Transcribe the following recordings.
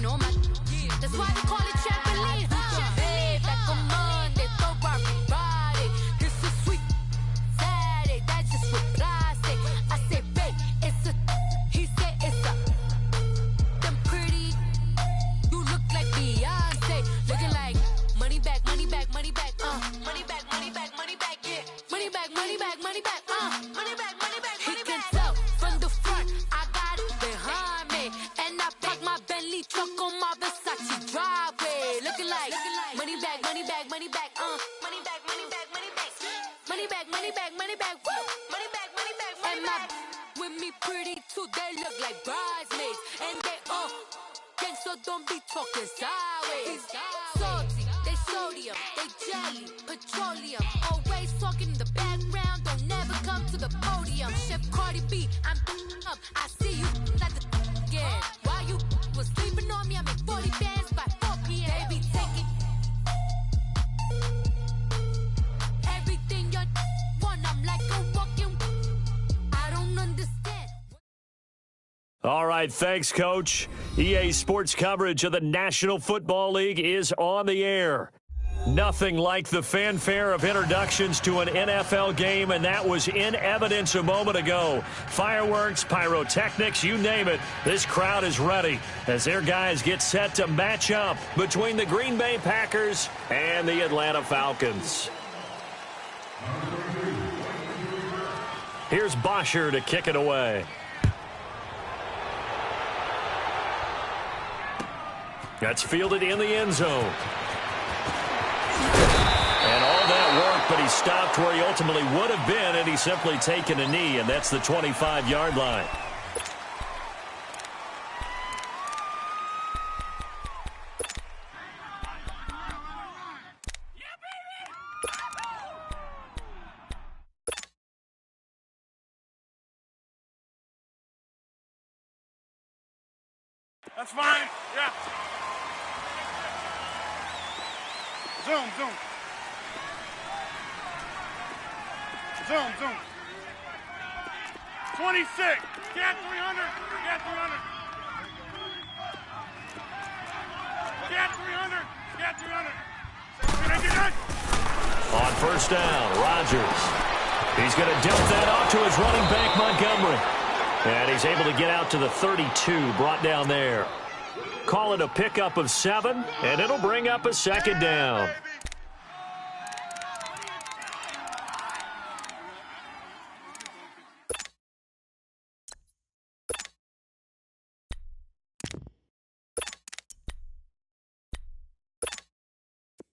know my. That's why they call it trampoline, huh? Hey, back on Monday, throw rock Friday. This is sweet Saturday, that's just what I say. I say, babe, it's a. He said it's a. Them pretty. You look like Beyonce, looking like money back, money back, money back, money back, money back, money back, yeah. Money back, money back, money back, money back, money back. He can tell from the front, I got it behind me, and I park my Bentley truck on my Versace driveway, looking like money back, money back, money back, money back, money back, money back, money back, money back, money back, woo, money back, money back, money back. With me pretty too, they look like bridesmaids, and they all gang, so don't be talking sideways. Salty, they sodium, they jelly, petroleum, always talking in the background, don't never come to the podium. Chef Cardi B, I'm up, I see you like the again. While you was sleeping on me, I make 40 bands by 4 p.m. They be taking everything you want, I'm like a walking, I don't understand. All right, thanks, Coach. EA Sports coverage of the National Football League is on the air. Nothing like the fanfare of introductions to an NFL game, and that was in evidence a moment ago. Fireworks, pyrotechnics, you name it. This crowd is ready as their guys get set to match up between the Green Bay Packers and the Atlanta Falcons. Here's Bosher to kick it away. That's fielded in the end zone. And all that work, but he stopped where he ultimately would have been, and he's simply taken a knee, and that's the 25-yard line. That's fine. Yeah. Zoom, zoom. Zoom, zoom. 26. Get 300. Get 300. Get 300. Get 300. Get it. On first down, Rodgers. He's going to dump that off to his running back, Montgomery. And he's able to get out to the 32, brought down there. Call it a pickup of 7, and it'll bring up a second down.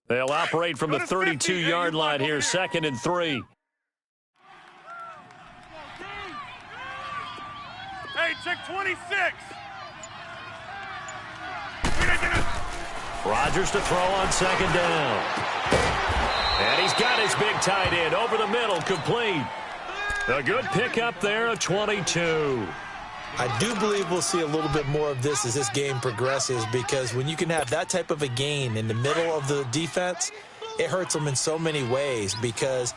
They'll operate from the 32-yard line here, 2nd and 3. Hey, check 26. Rodgers to throw on 2nd down. And he's got his big tight end over the middle, complete. A good pickup there of 22. I do believe we'll see a little bit more of this as this game progresses, because when you can have that type of a gain in the middle of the defense, it hurts them in so many ways, because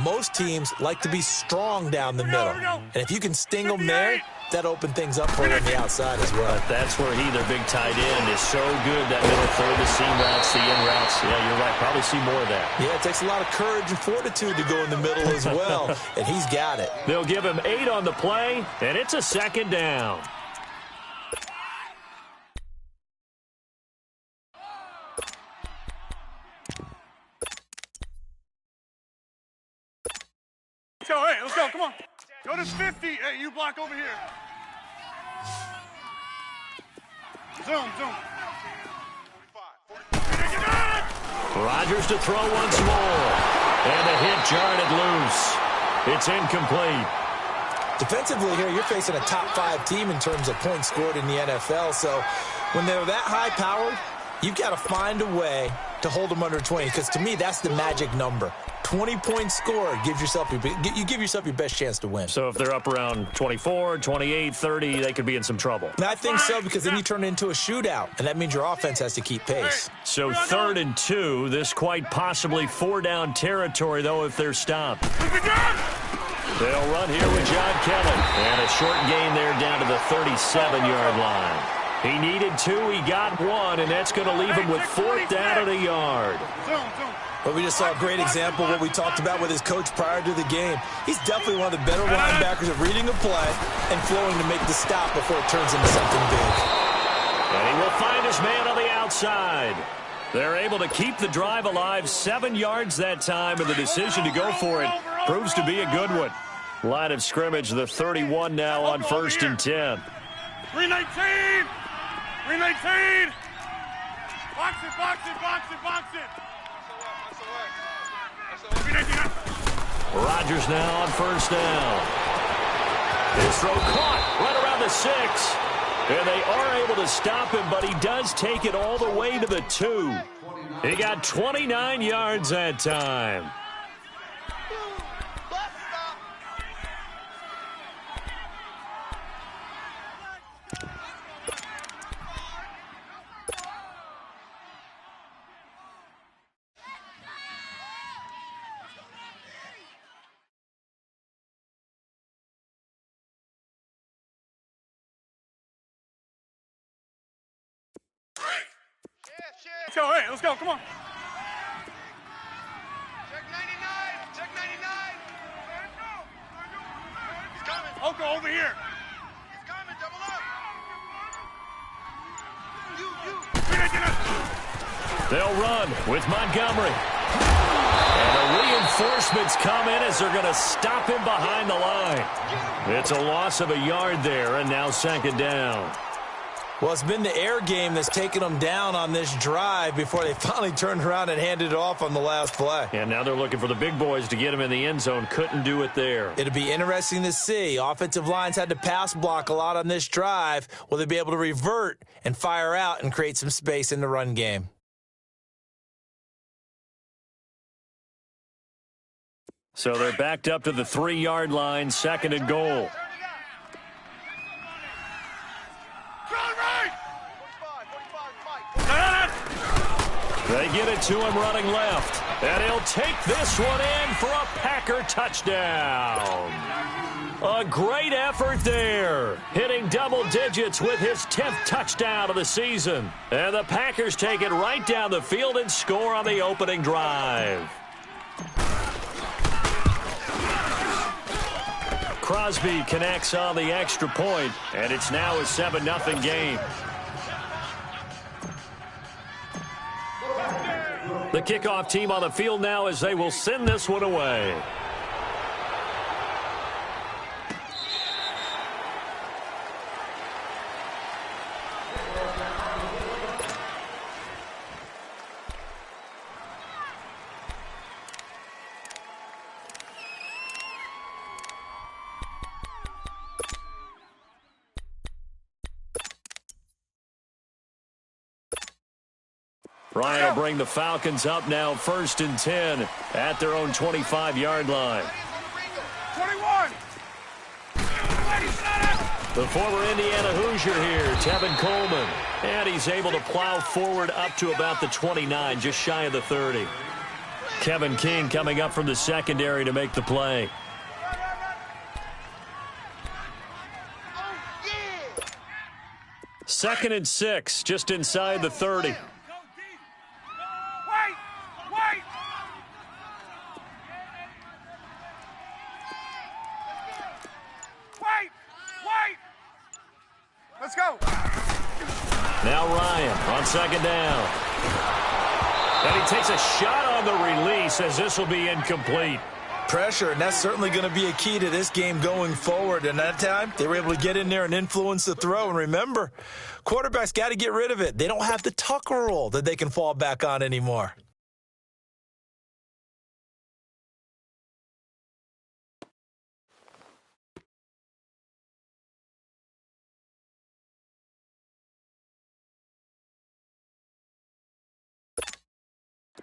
most teams like to be strong down the middle. And if you can sting them there, that open things up for you on the outside as well. But that's where their big tight end, is so good, that middle third, the seam routes, the in routes. Yeah, you're right. Probably see more of that. Yeah, it takes a lot of courage and fortitude to go in the middle as well, and he's got it. They'll give him 8 on the play, and it's a 2nd down. So, hey, let's go. Come on. Go to 50. Hey, you block over here. Zoom, zoom. Rodgers to throw once more. And the hit jarred it loose. It's incomplete. Defensively here, you're facing a top 5 team in terms of points scored in the NFL. So when they're that high-powered, you've got to find a way to hold them under 20, because to me, that's the magic number. 20 points scored, you give yourself your best chance to win. So if they're up around 24, 28, 30, they could be in some trouble. I think so, because then you turn it into a shootout, and that means your offense has to keep pace. So 3rd and 2, this quite possibly 4-down territory, though, if they're stopped. They'll run here with John Kelly. And a short gain there down to the 37-yard line. He needed 2, he got 1, and that's going to leave him with 4th down and a yard. But we just saw a great example of what we talked about with his coach prior to the game. He's definitely one of the better linebackers at reading a play and flowing to make the stop before it turns into something big. And he will find his man on the outside. They're able to keep the drive alive, 7 yards that time, and the decision to go for it proves to be a good one. Line of scrimmage, the 31 now on 1st and 10. 319! 319! Box it, box it, box it, box it! Rodgers now on 1st down. His throw caught right around the 6. And they are able to stop him, but he does take it all the way to the 2. He got 29 yards that time. Let's go, hey, let's go, come on. Check 99, check 99. He's coming. Oko, over here. He's coming, double up. You. They'll run with Montgomery. And the reinforcements come in as they're going to stop him behind the line. It's a loss of a yard there, and now 2nd down. Well, it's been the air game that's taken them down on this drive before they finally turned around and handed it off on the last play. And now they're looking for the big boys to get him in the end zone. Couldn't do it there. It'll be interesting to see. Offensive lines had to pass block a lot on this drive. Will they be able to revert and fire out and create some space in the run game? So they're backed up to the 3-yard line, 2nd and goal. They get it to him running left. And he'll take this one in for a Packer touchdown. A great effort there. Hitting double digits with his 10th touchdown of the season. And the Packers take it right down the field and score on the opening drive. Crosby connects on the extra point, and it's now a 7-0 game. The kickoff team on the field now as they will send this one away. Ryan will bring the Falcons up now 1st and 10 at their own 25-yard line. 21! The former Indiana Hoosier here, Tevin Coleman. And he's able to plow forward up to about the 29, just shy of the 30. Kevin King coming up from the secondary to make the play. Second and 6, just inside the 30. Let's go. Now Ryan on 2nd down. And he takes a shot on the release as this will be incomplete. Pressure, and that's certainly going to be a key to this game going forward. And that time, they were able to get in there and influence the throw. And remember, quarterbacks got to get rid of it. They don't have the Tucker rule that they can fall back on anymore.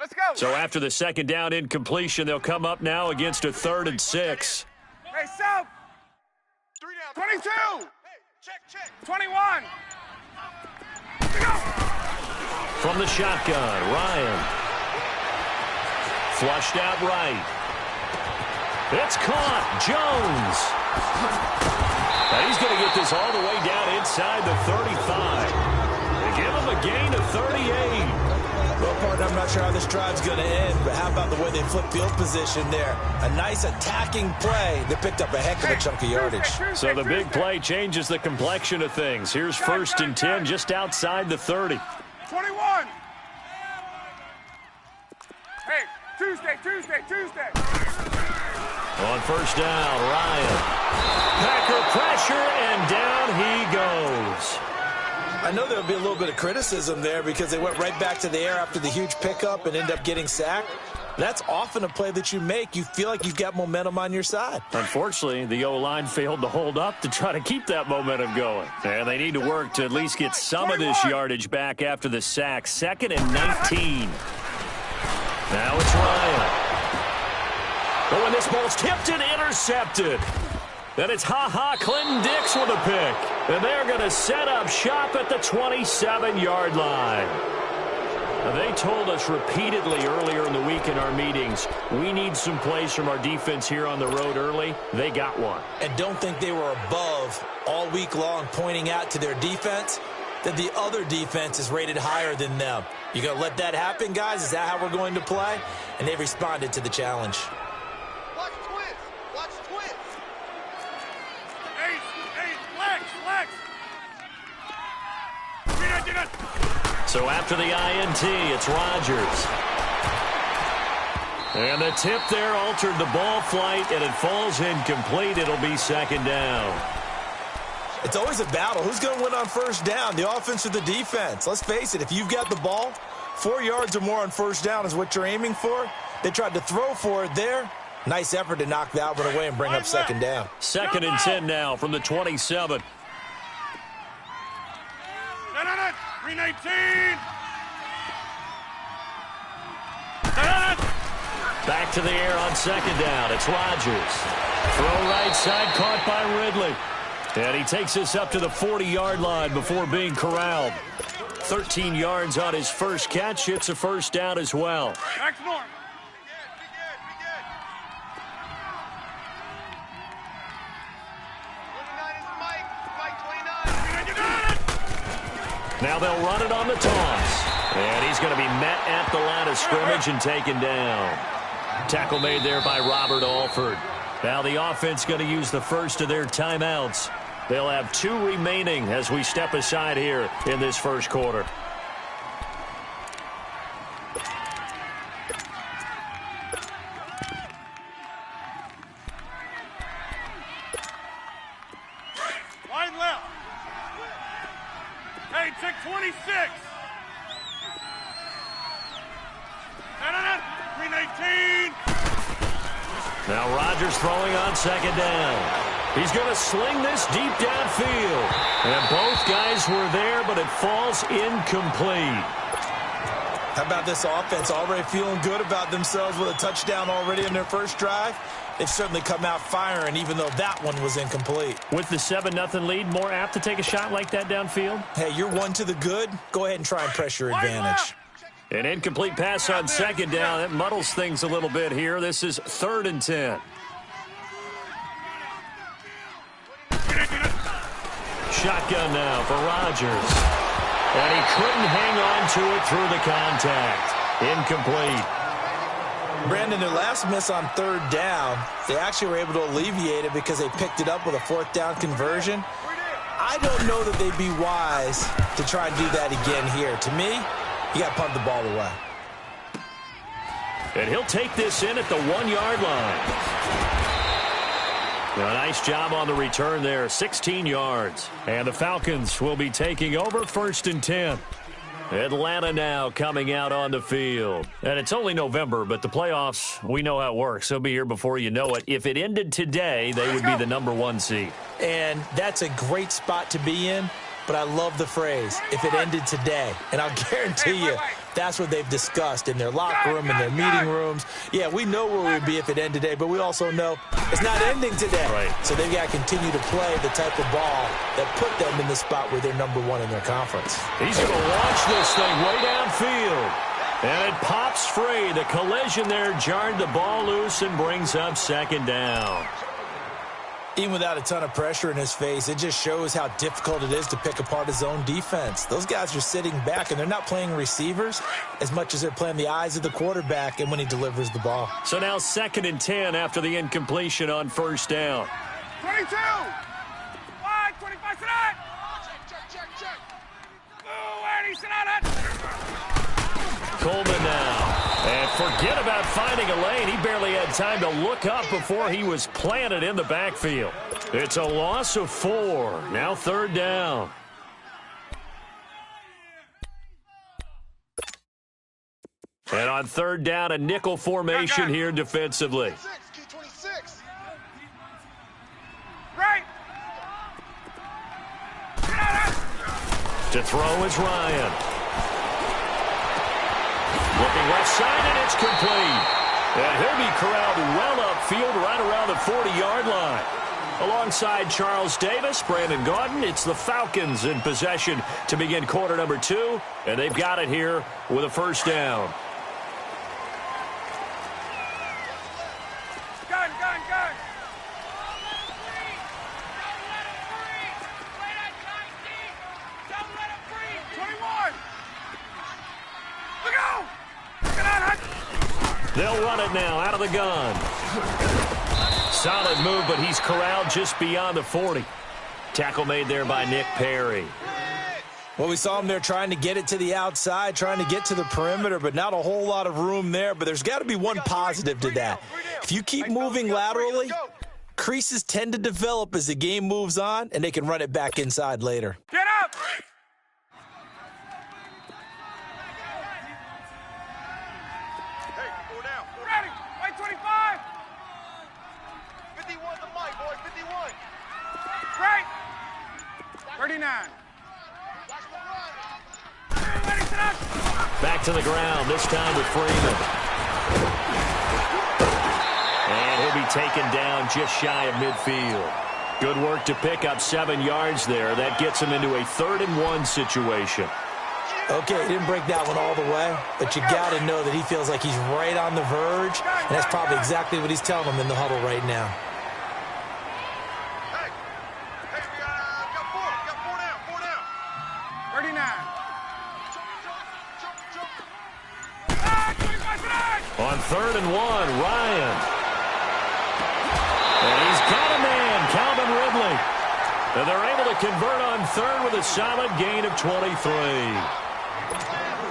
Let's go. So after the 2nd down incompletion, they'll come up now against a 3rd and 6. Hey, South. 3 down. 22. Hey, check. 21. From the shotgun, Ryan. Flushed out right. It's caught. Jones. And he's going to get this all the way down inside the 35. 38. Well, partner, I'm not sure how this drive's going to end, but how about the way they flip field position there? A nice attacking play that picked up a heck of a chunk of yardage. So the big play changes the complexion of things. Here's 1st and 10 just outside the 30. 21. Hey, Tuesday. On 1st down, Ryan. Packer pressure, and down he goes. I know there'll be a little bit of criticism there because they went right back to the air after the huge pickup and end up getting sacked. That's often a play that you make. You feel like you've got momentum on your side. Unfortunately, the O-line failed to hold up to try to keep that momentum going. And they need to work to at least get some of this yardage back after the sack. 2nd and 19. Now it's Ryan. Oh, and this ball's tipped and intercepted. Then it's Clinton Dix with a pick. And they're going to set up shop at the 27-yard line. Now, they told us repeatedly earlier in the week in our meetings, we need some plays from our defense here on the road early. They got one. And don't think they were above all week long pointing out to their defense that the other defense is rated higher than them. You going to let that happen, guys? Is that how we're going to play? And they responded to the challenge. Watch twist. Hey, flex. So after the INT, it's Rodgers. And the tip there altered the ball flight, and it falls incomplete. It'll be 2nd down. It's always a battle. Who's going to win on 1st down, the offense or the defense? Let's face it, if you've got the ball, 4 yards or more on 1st down is what you're aiming for. They tried to throw for it there. Nice effort to knock that one away and bring up 2nd down. 2nd and 10 now from the 27. 319. Back to the air on 2nd down. It's Rodgers. Throw right side, caught by Ridley. And he takes us up to the 40-yard line before being corralled. 13 yards on his first catch. It's a 1st down as well. Next norm. Now they'll run it on the toss. And he's going to be met at the line of scrimmage and taken down. Tackle made there by Robert Alford. Now the offense going to use the first of their timeouts. They'll have 2 remaining as we step aside here in this 1st quarter. Wide left. Hey, check 26. 319. Now Rodgers throwing on 2nd down. He's going to sling this deep downfield. And both guys were there, but it falls incomplete. How about this offense already feeling good about themselves with a touchdown already in their first drive? They've certainly come out firing, even though that one was incomplete. With the 7-0 lead, more apt to take a shot like that downfield? Hey, you're one to the good. Go ahead and try and press your advantage. An incomplete pass on 2nd down. That muddles things a little bit here. This is 3rd and 10. Shotgun now for Rodgers. And he couldn't hang on to it through the contact. Incomplete. Brandon, their last miss on 3rd down, they actually were able to alleviate it because they picked it up with a 4th down conversion. I don't know that they'd be wise to try and do that again here. To me, you got to punt the ball away. And he'll take this in at the 1-yard line. A nice job on the return there, 16 yards. And the Falcons will be taking over 1st and 10. Atlanta now coming out on the field. And it's only November, but the playoffs, we know how it works. They'll be here before you know it. If it ended today, they would be the #1 seed. And that's a great spot to be in, but I love the phrase, if it ended today. And I'll guarantee you, that's what they've discussed in their locker room, in their meeting rooms. Yeah, we know where we'd be if it ended today, but we also know it's not ending today. Right. So they've got to continue to play the type of ball that put them in the spot where they're #1 in their conference. He's going to launch this thing way downfield. And it pops free. The collision there jarred the ball loose and brings up 2nd down. Even without a ton of pressure in his face, it just shows how difficult it is to pick apart his own defense. Those guys are sitting back, and they're not playing receivers as much as they're playing the eyes of the quarterback and when he delivers the ball. So now 2nd and 10 after the incompletion on 1st down. 22! 5, 25, sit out! Check. Ooh, where did he sit out? Coleman now. And forget about finding a lane. He barely had time to look up before he was planted in the backfield. It's a loss of 4. Now 3rd down. And on 3rd down, a nickel formation here defensively. 26. Right! To throw is Ryan. Looking left side, and it's complete. And he'll be corralled well upfield right around the 40-yard line. Alongside Charles Davis, Brandon Gaudin, it's the Falcons in possession to begin quarter number 2. And they've got it here with a 1st down. Gun. 21! Look out! They'll run it now out of the gun. Solid move, but he's corralled just beyond the 40. Tackle made there by Nick Perry. Well, we saw him there trying to get it to the outside, trying to get to the perimeter, but not a whole lot of room there. But there's got to be one positive to that. If you keep moving laterally, creases tend to develop as the game moves on, and they can run it back inside later. Get up! Hey, 4 down. Ready! White 25! 51 the mic, boys. 51. Right! 39. Watch the run. Ready, sit up! Back to the ground, this time with Freeman. And he'll be taken down just shy of midfield. Good work to pick up 7 yards there. That gets him into a 3rd and 1 situation. Okay, he didn't break that one all the way, but you got to know that he feels like he's right on the verge, and that's probably exactly what he's telling them in the huddle right now. Hey, we got 4 down. 4 down. 39. Jump. 25, On 3rd and 1, Ryan. And he's got a man, Calvin Ridley. And they're able to convert on 3rd with a solid gain of 23.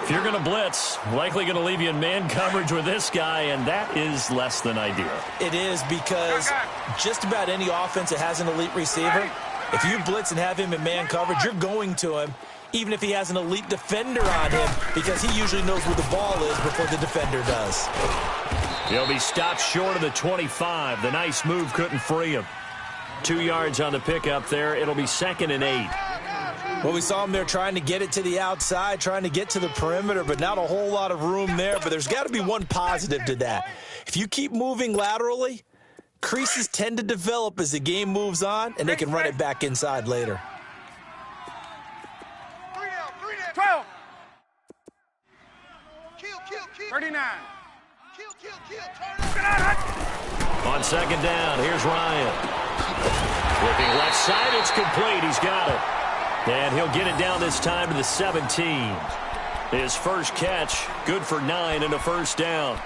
If you're going to blitz, likely going to leave you in man coverage with this guy, and that is less than ideal. It is, because just about any offense that has an elite receiver, if you blitz and have him in man coverage, you're going to him, even if he has an elite defender on him, because he usually knows where the ball is before the defender does. He'll be stopped short of the 25. The nice move couldn't free him. 2 yards on the pickup there. It'll be 2nd and 8. Well, we saw him there trying to get it to the outside, trying to get to the perimeter, but not a whole lot of room there. But there's got to be one positive to that. If you keep moving laterally, creases tend to develop as the game moves on, and they can run it back inside later. 3 down. 12. Kill. 39. Kill. Turn up. On 2nd down, here's Ryan. Looking left side, it's complete. He's got it. And he'll get it down this time to the 17. His first catch, good for 9 and a 1st down.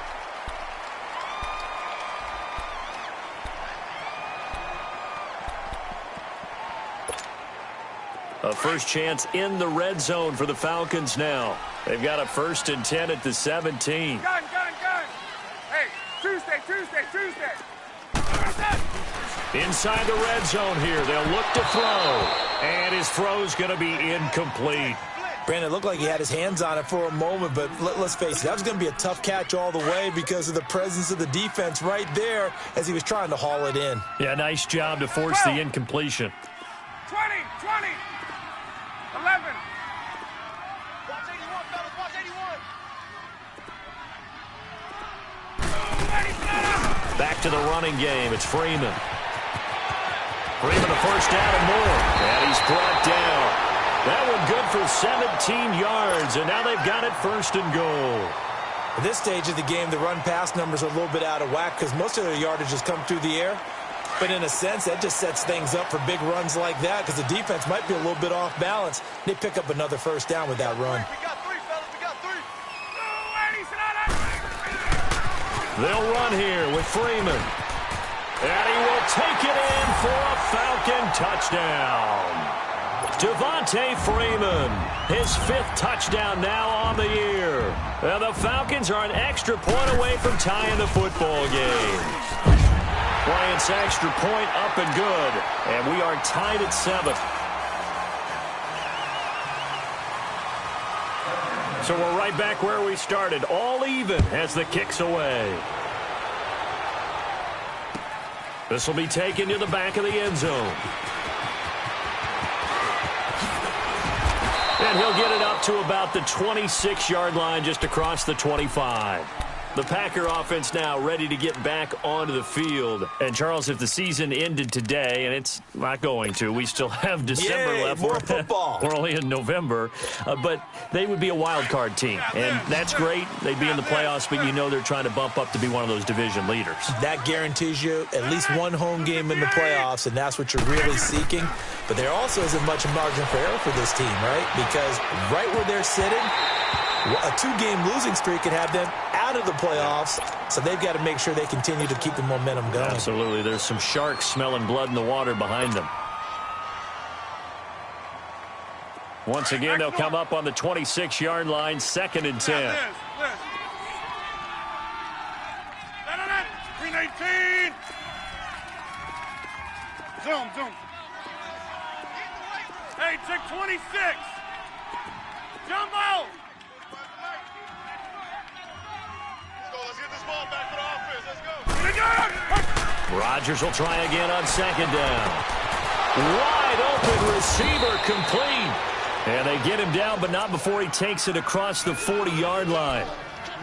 A first chance in the red zone for the Falcons now. They've got a 1st and 10 at the 17. Gun. Hey, Tuesday. Inside the red zone here, they'll look to throw. And his throw's going to be incomplete. Brandon, it looked like he had his hands on it for a moment, but let's face it, that was going to be a tough catch all the way because of the presence of the defense right there as he was trying to haul it in. Yeah, nice job to force the incompletion. 20. 11. Watch 81, fellas. Watch 81. Back to the running game. It's Freeman. Freeman a 1st down and more. And he's brought down. That one good for 17 yards, and now they've got it 1st and goal. At this stage of the game, the run-pass numbers are a little bit out of whack because most of their yardage has come through the air. But in a sense, that just sets things up for big runs like that because the defense might be a little bit off balance. They pick up another first down with that run. We got three, fellas. We got three. They'll run here with Freeman. And he will take it in for a Falcon touchdown. Devontae Freeman, his 5th touchdown now on the year. And the Falcons are an extra point away from tying the football game. Bryant's extra point up and good. And we are tied at 7. So we're right back where we started, all even as the kick's away. This will be taken to the back of the end zone. And he'll get it up to about the 26-yard line, just across the 25. The Packer offense now ready to get back onto the field. And, Charles, if the season ended today, and it's not going to, we still have December left. More football. We're only in November. But they would be a wild card team. And that's great. They'd be in the playoffs, but you know they're trying to bump up to be one of those division leaders. That guarantees you at least one home game in the playoffs, and that's what you're really seeking. But there also isn't much margin for error for this team, right? Because right where they're sitting, a 2-game losing streak could have them out of the playoffs, so they've got to make sure they continue to keep the momentum going. Absolutely. There's some sharks smelling blood in the water behind them. Once again, they'll come up on the 26-yard line, 2nd and 10. 319. Zoom. Hey, check 26. Jumbo. Let's get this ball back for the offense. Let's go. Rodgers will try again on 2nd down. Wide open receiver, complete. And they get him down, but not before he takes it across the 40-yard line.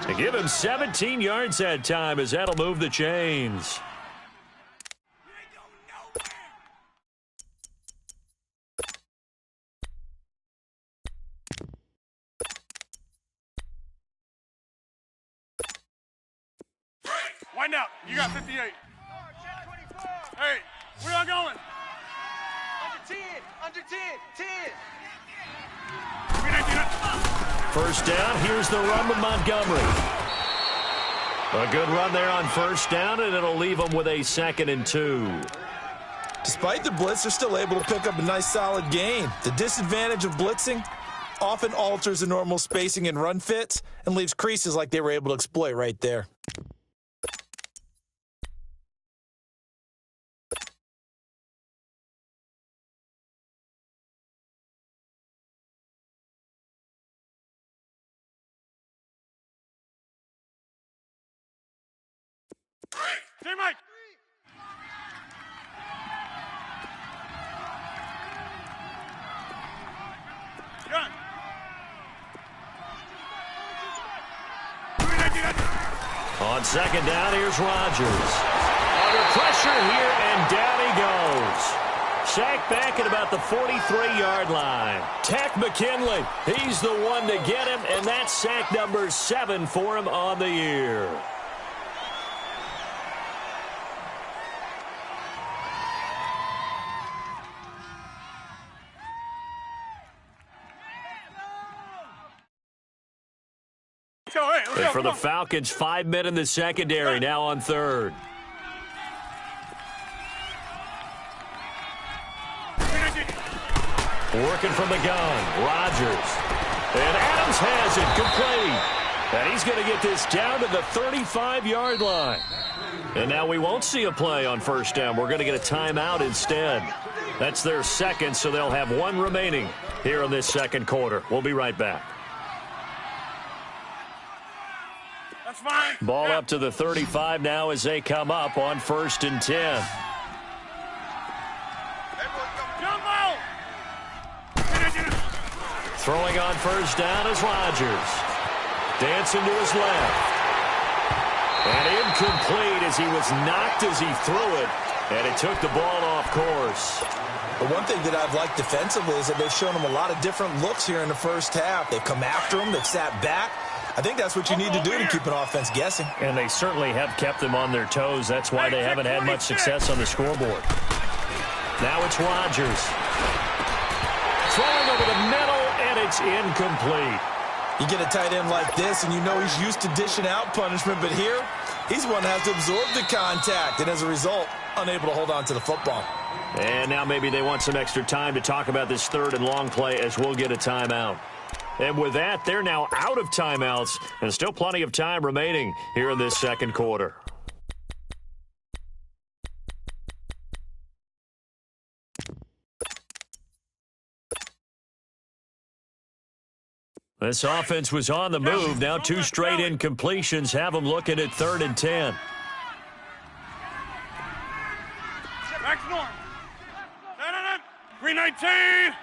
They give him 17 yards that time, as that'll move the chains. Wind out. You got 58. Hey, where y'all going? Under 10. First down, here's the run with Montgomery. A good run there on first down, and it'll leave them with a 2nd and 2. Despite the blitz, they're still able to pick up a nice, solid gain. The disadvantage of blitzing often alters the normal spacing and run fits and leaves creases like they were able to exploit right there. Hey, Mike. Gun. On 2nd down, here's Rodgers. Under pressure here, and down he goes. Sacked back at about the 43-yard line. Tack McKinley, he's the one to get him, and that's sack number 7 for him on the year. And for the Falcons, 5 men in the secondary, now on 3rd. Working from the gun, Rodgers. And Adams has it, complete. And he's going to get this down to the 35-yard line. And now we won't see a play on first down. We're going to get a timeout instead. That's their 2nd, so they'll have 1 remaining here in this 2nd quarter. We'll be right back. That's fine. Ball up to the 35 now as they come up on 1st and 10. Jumbo. Throwing on first down is Rodgers. Dancing to his left. And incomplete as he was knocked as he threw it. And it took the ball off course. But one thing that I've liked defensively is that they've shown him a lot of different looks here in the first half. They've come after him. They've sat back. I think that's what you need to do to keep an offense guessing. And they certainly have kept them on their toes. That's why they haven't had much success on the scoreboard. Now it's Rodgers. Throwing over the middle, and it's incomplete. You get a tight end like this, and you know he's used to dishing out punishment, but here, he's one that has to absorb the contact, and as a result, unable to hold on to the football. And now maybe they want some extra time to talk about this third and long play as we'll get a timeout. And with that, they're now out of timeouts, and still plenty of time remaining here in this second quarter. This offense was on the move. Now 2 straight incompletions have them looking at 3rd and 10. Back to norm. 319.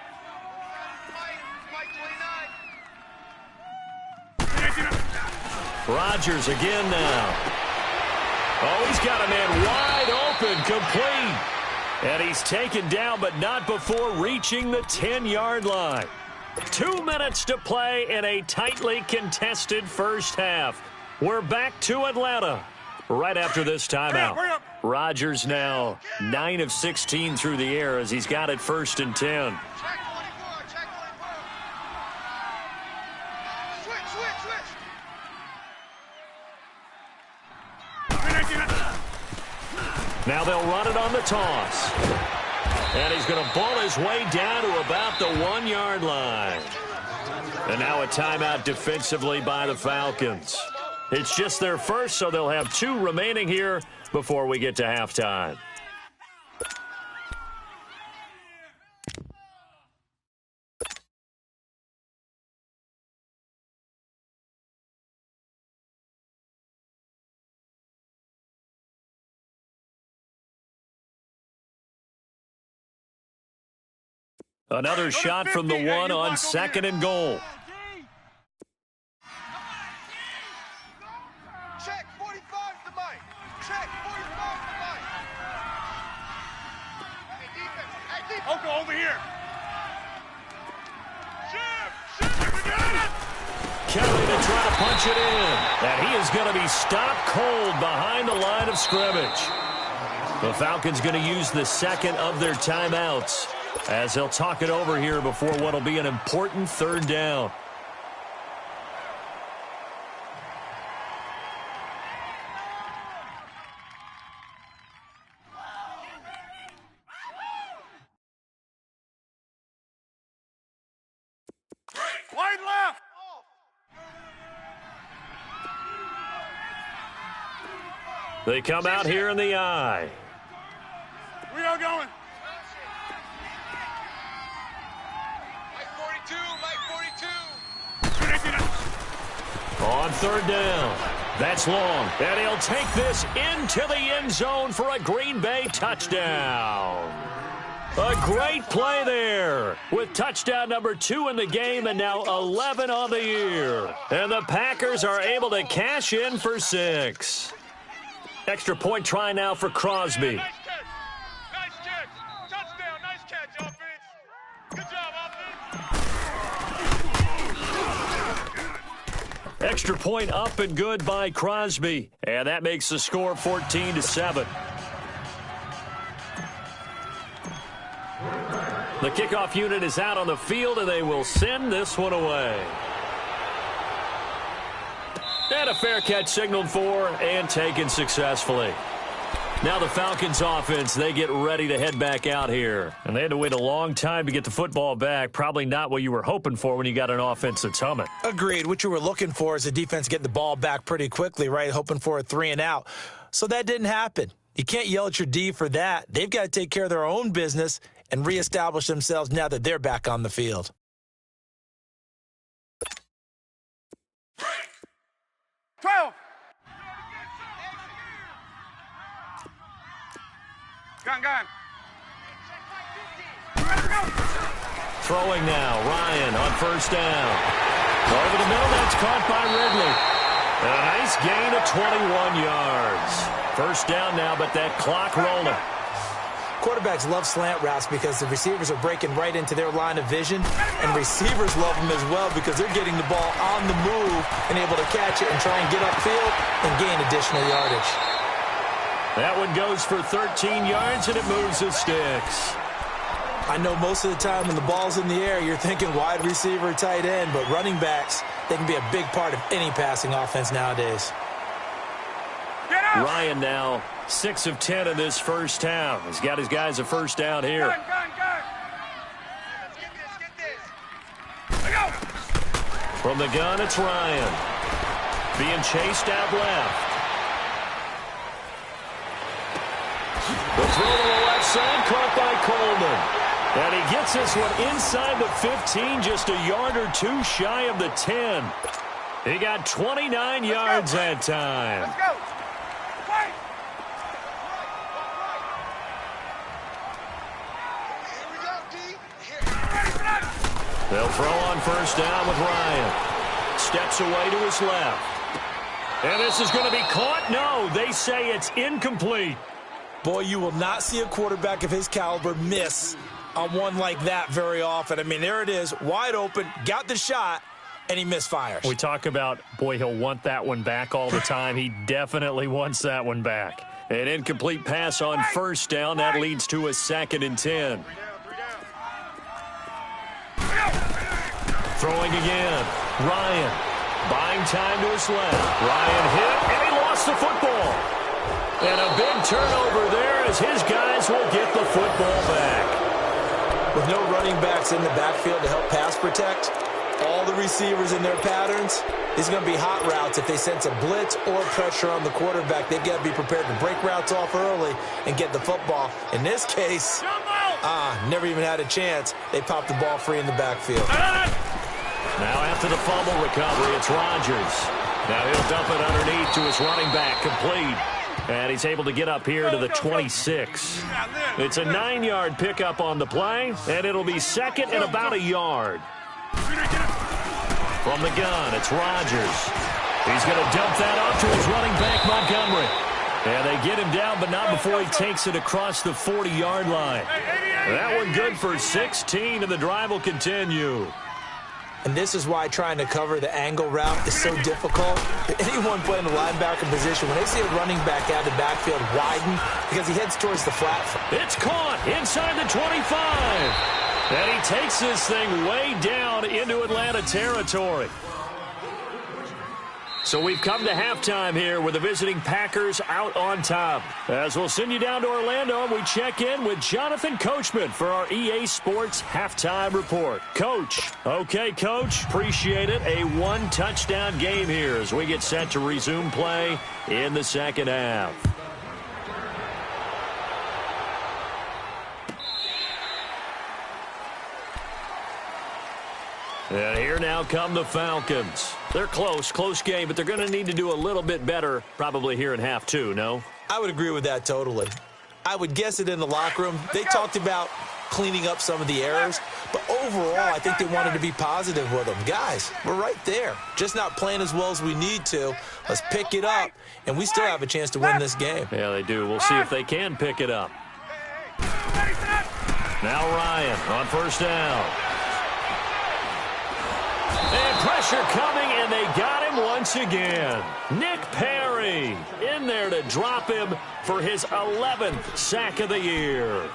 Rodgers again now. Oh, he's got a man wide open, complete. And he's taken down, but not before reaching the 10-yard line. 2 minutes to play in a tightly contested first half. We're back to Atlanta right after this timeout. Rodgers now 9 of 16 through the air as he's got it 1st and 10. Now they'll run it on the toss. And he's going to ball his way down to about the 1-yard line. And now a timeout defensively by the Falcons. It's just their first, so they'll have 2 remaining here before we get to halftime. Another shot from the 1 on 2nd and goal. Check 45 to Mike. Check 45 to Mike. Hey, defense. Hey, defense. Oko, over here. Shift, we got it. Kelly to try to punch it in. And he is going to be stopped cold behind the line of scrimmage. The Falcons going to use the second of their timeouts as they'll talk it over here before what will be an important 3rd down. Wide left. They come out here in the eye. We are going. On 3rd down. That's long. And he'll take this into the end zone for a Green Bay touchdown. A great play there with touchdown number 2 in the game and now 11 on the year. And the Packers are able to cash in for 6. Extra point try now for Crosby. Nice catch. Touchdown. Nice catch, offense. Good job, offense. Extra point up and good by Crosby. And that makes the score 14-7. The kickoff unit is out on the field, and they will send this one away. And a fair catch signaled for and taken successfully. Now the Falcons offense, they get ready to head back out here. And they had to wait a long time to get the football back. Probably not what you were hoping for when you got an offense that's humming. Agreed. What you were looking for is a defense getting the ball back pretty quickly, right? Hoping for a 3 and out. So that didn't happen. You can't yell at your D for that. They've got to take care of their own business and reestablish themselves now that they're back on the field. Break. 12. Gun. Throwing now, Ryan on 1st down. Over the middle, that's caught by Ridley. A nice gain of 21 yards. 1st down now, but that clock rolling. Quarterbacks love slant routes because the receivers are breaking right into their line of vision, and receivers love them as well because they're getting the ball on the move and able to catch it and try and get upfield and gain additional yardage. That one goes for 13 yards, and it moves the sticks. I know most of the time when the ball's in the air, you're thinking wide receiver, tight end, but running backs, they can be a big part of any passing offense nowadays. Ryan now 6 of 10 in this first half. He's got his guys a first down here. Let's get this. Let's go. From the gun, it's Ryan. Being chased out left. The throw to the left side, caught by Coleman. And he gets this one inside the 15, just a yard or two shy of the 10. He got 29 yards that time. Let's go. Fight. Here we go, D. Ready for that. They'll throw on first down with Ryan. Steps away to his left. And this is going to be caught? No, they say it's incomplete. Boy, you will not see a quarterback of his caliber miss on one like that very often. I mean, there it is, wide open, got the shot, and he misfires. We talk about, boy, he'll want that one back all the time. He definitely wants that one back. An incomplete pass on first down. That leads to a 2nd and 10. Throwing again. Ryan buying time to his left. Ryan hit, and he lost the football. And a big turnover there as his guys will get the football back. With no running backs in the backfield to help pass protect, all the receivers in their patterns, these are going to be hot routes. If they sense a blitz or pressure on the quarterback, they've got to be prepared to break routes off early and get the football. In this case, never even had a chance. They popped the ball free in the backfield. Now after the fumble recovery, it's Rodgers. Now he'll dump it underneath to his running back, complete. And he's able to get up here to the 26. It's a 9-yard pickup on the play, and it'll be 2nd and about a yard. From the gun, it's Rodgers. He's going to dump that off to his running back, Montgomery. And they get him down, but not before he takes it across the 40-yard line. That one good for 16, and the drive will continue. And this is why trying to cover the angle route is so difficult. Anyone playing the linebacker position, when they see a running back out of the backfield widen because he heads towards the flat. It's caught inside the 25. And he takes this thing way down into Atlanta territory. So we've come to halftime here with the visiting Packers out on top. As we'll send you down to Orlando, we check in with Jonathan Coachman for our EA Sports Halftime Report. Coach. Okay, Coach. Appreciate it. A 1-touchdown game here as we get set to resume play in the second half. And here now come the Falcons. They're close game, but they're going to need to do a little bit better probably here in half 2, no? I would agree with that totally. I would guess it in the locker room. They talked about cleaning up some of the errors, but overall I think they wanted to be positive with them. Guys, we're right there. Just not playing as well as we need to. Let's pick it up, and we still have a chance to win this game. Yeah, they do. We'll see if they can pick it up. Now Ryan on first down. And pressure coming, and they got him once again. Nick Perry in there to drop him for his 11th sack of the year.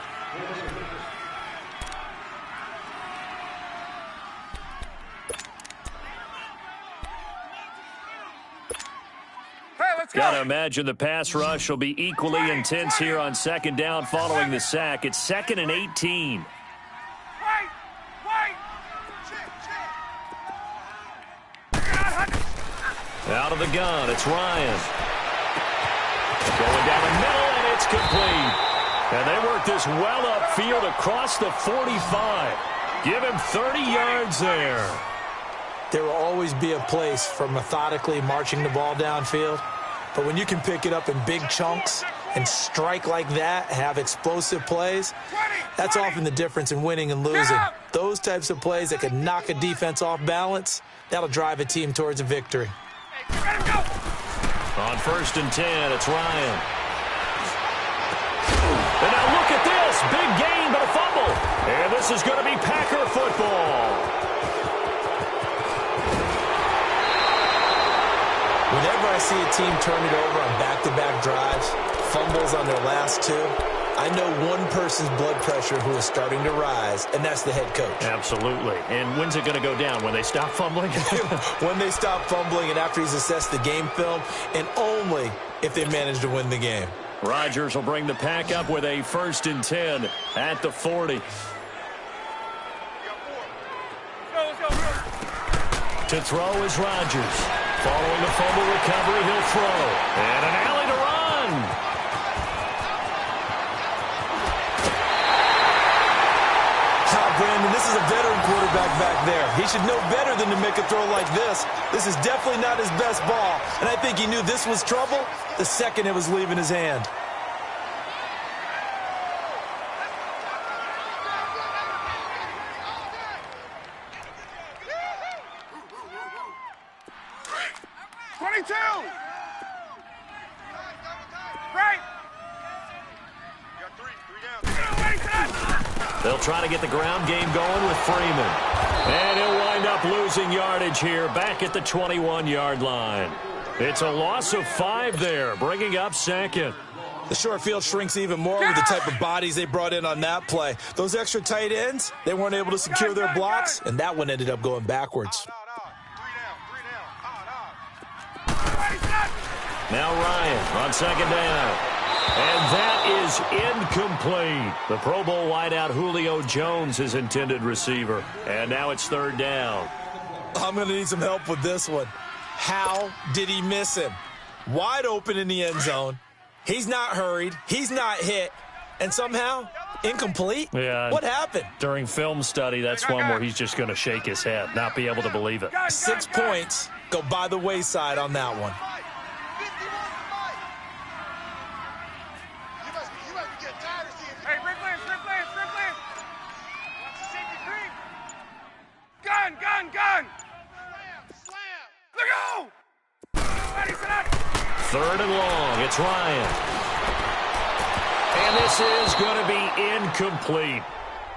Hey, let's go. Got to imagine the pass rush will be equally intense here on second down following the sack. It's 2nd and 18. Out of the gun, it's Ryan. Going down the middle, and it's complete. And they work this well upfield across the 45. Give him 30 yards there. There will always be a place for methodically marching the ball downfield. But when you can pick it up in big chunks and strike like that, have explosive plays, that's often the difference in winning and losing. Those types of plays that can knock a defense off balance, that'll drive a team towards a victory. On 1st and 10, it's Ryan. And now look at this. big gain, but a fumble. And this is going to be Packer football. Whenever I see a team turn it over on back-to-back drives, fumbles on their last two, I know one person's blood pressure who is starting to rise, and that's the head coach. Absolutely. And when's it going to go down? When they stop fumbling? When they stop fumbling and after he's assessed the game film, and only if they manage to win the game. Rodgers will bring the Pack up with a 1st and 10 at the 40. To throw is Rodgers. Following the fumble recovery, he'll throw. And an alley to run. Brandon, this is a veteran quarterback back there. He should know better than to make a throw like this. This is definitely not his best ball, and I think he knew this was trouble the second it was leaving his hand. They'll try to get the ground game going with Freeman. And he'll wind up losing yardage here back at the 21-yard line. It's a loss of 5 there, bringing up 2nd. The short field shrinks even more with the type of bodies they brought in on that play. Those extra tight ends, they weren't able to secure their blocks, and that one ended up going backwards. Now Ryan on 2nd down. And that is incomplete. The Pro Bowl wideout Julio Jones, his intended receiver. And now it's 3rd down. I'm going to need some help with this one. How did he miss him? Wide open in the end zone. He's not hurried. He's not hit. And somehow, incomplete? Yeah. What happened? During film study, that's one where he's just going to shake his head, not be able to believe it. 6 points go by the wayside on that one. Gun! Let go! 3rd and long. It's Ryan. And this is going to be incomplete.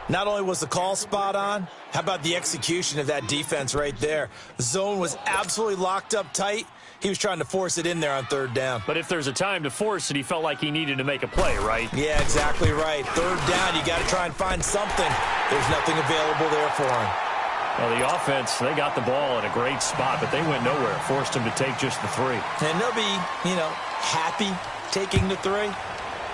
Not only was the call spot on, how about the execution of that defense right there? The zone was absolutely locked up tight. He was trying to force it in there on 3rd down. But if there's a time to force it, he felt like he needed to make a play, right? Yeah, exactly right. 3rd down, you got to try and find something. There's nothing available there for him. Well, the offense, they got the ball in a great spot, but they went nowhere. Forced him to take just the 3. And they'll be, happy taking the 3.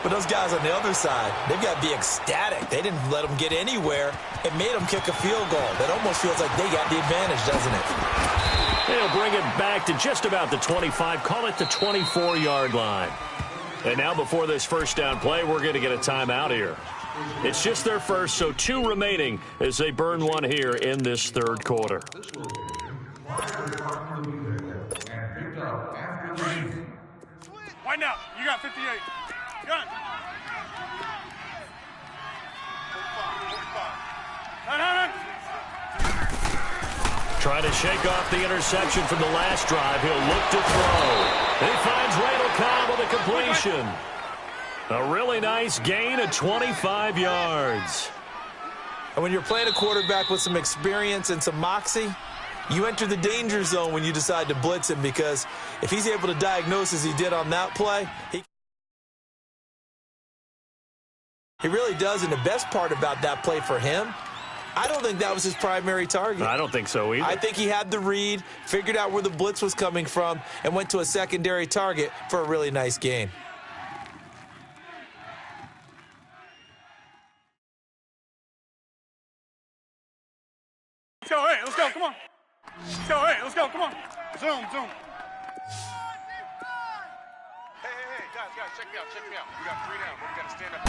But those guys on the other side, they've got to be ecstatic. They didn't let them get anywhere. It made them kick a field goal. That almost feels like they got the advantage, doesn't it? They'll bring it back to just about the 25. Call it the 24-yard line. And now before this 1st down play, we're going to get a timeout here. It's just their first, so 2 remaining as they burn one here in this 3rd quarter. Wind up. You got 58. Gun. 45. Trying to shake off the interception from the last drive. He'll look to throw. He finds Randall Cobb with a completion. A really nice gain of 25 yards. And when you're playing a quarterback with some experience and some moxie, you enter the danger zone when you decide to blitz him, because if he's able to diagnose as he did on that play, he really does. And the best part about that play for him, I don't think that was his primary target. I don't think so either. I think he had the read, figured out where the blitz was coming from, and went to a secondary target for a really nice gain. So, hey, let's go, come on. So, hey, let's go, come on. Zoom. Hey, guys, check me out. We got 3 down. We got to stand up.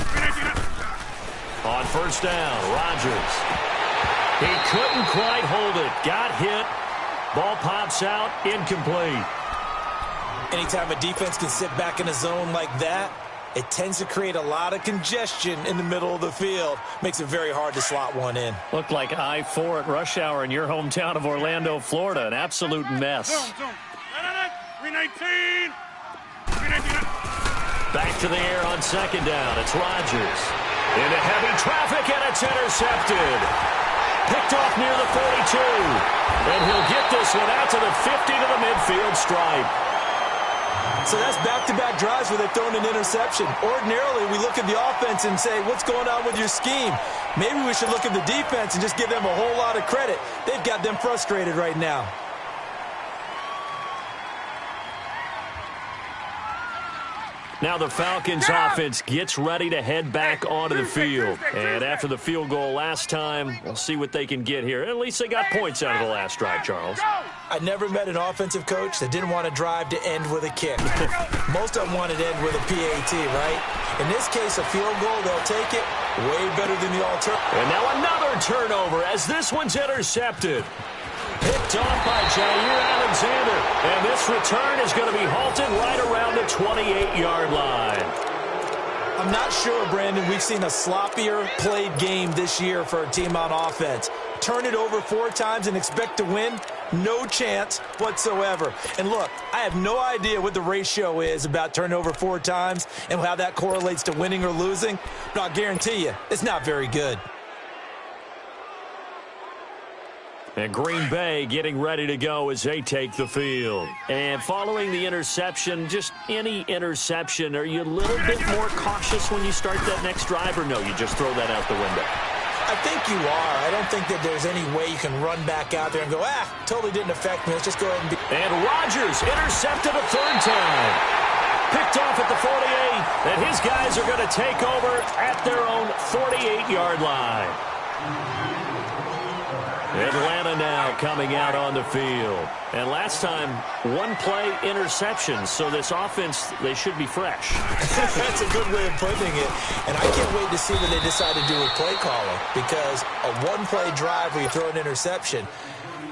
On 1st down, Rodgers. He couldn't quite hold it. Got hit. Ball pops out. Incomplete. Anytime a defense can sit back in a zone like that, it tends to create a lot of congestion in the middle of the field. Makes it very hard to slot one in. Looked like I-4 at rush hour in your hometown of Orlando, Florida. An absolute mess. Zoom. 319. Back to the air on 2nd down. It's Rodgers. Into heavy traffic, and it's intercepted. Picked off near the 42. And he'll get this one out to the 50 to the midfield stripe. So that's back-to-back drives where they've thrown an interception. Ordinarily, we look at the offense and say, what's going on with your scheme? Maybe we should look at the defense and just give them a whole lot of credit. They've got them frustrated right now. Now the Falcons offense gets ready to head back onto the field. And after the field goal last time, we'll see what they can get here. At least they got points out of the last drive, Charles. I never met an offensive coach that didn't want to drive to end with a kick. Most of them wanted to end with a PAT, right? In this case, a field goal, they'll take it. Way better than the alternative. And now another turnover as this one's intercepted. Picked off by Jair Alexander. And this return is going to be halted right around the 28-yard line. I'm not sure, Brandon, we've seen a sloppier played game this year for a team on offense. Turn it over 4 times and expect to win? No chance whatsoever. And look, I have no idea what the ratio is about turning over 4 times and how that correlates to winning or losing, but I'll guarantee you, it's not very good. And Green Bay getting ready to go as they take the field. And following the interception, just any interception, are you a little bit more cautious when you start that next drive, or no, you just throw that out the window? I think you are. I don't think that there's any way you can run back out there and go, totally didn't affect me. Let's just go ahead and be. And Rodgers intercepted a 3rd time. Picked off at the 48, and his guys are going to take over at their own 48-yard line. Atlanta now coming out on the field. And last time, 1-play interception. So this offense, they should be fresh. That's a good way of putting it. And I can't wait to see what they decide to do with play calling. Because a 1-play drive where you throw an interception,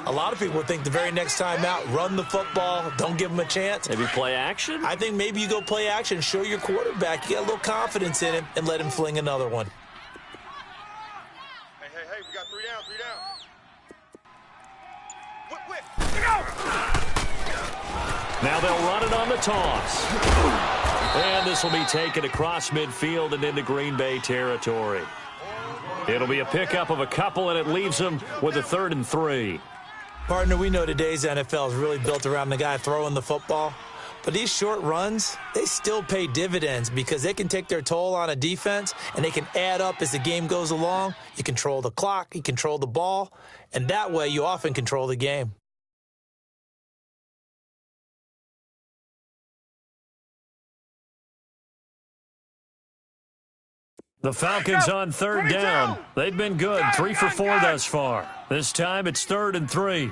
a lot of people would think the very next time out, run the football, don't give them a chance. Maybe play action? I think maybe you go play action, show your quarterback, you got a little confidence in him, and let him fling another one. Hey, we got 3 down, 3 down. Now they'll run it on the toss. And this will be taken across midfield and into Green Bay territory. It'll be a pickup of a couple, and it leaves them with a 3rd and 3. Partner, we know today's NFL is really built around the guy throwing the football. But these short runs, they still pay dividends because they can take their toll on a defense, and they can add up as the game goes along. You control the clock, you control the ball, and that way you often control the game. The Falcons on 3rd down. They've been good, 3 for 4 thus far. This time it's 3rd and 3.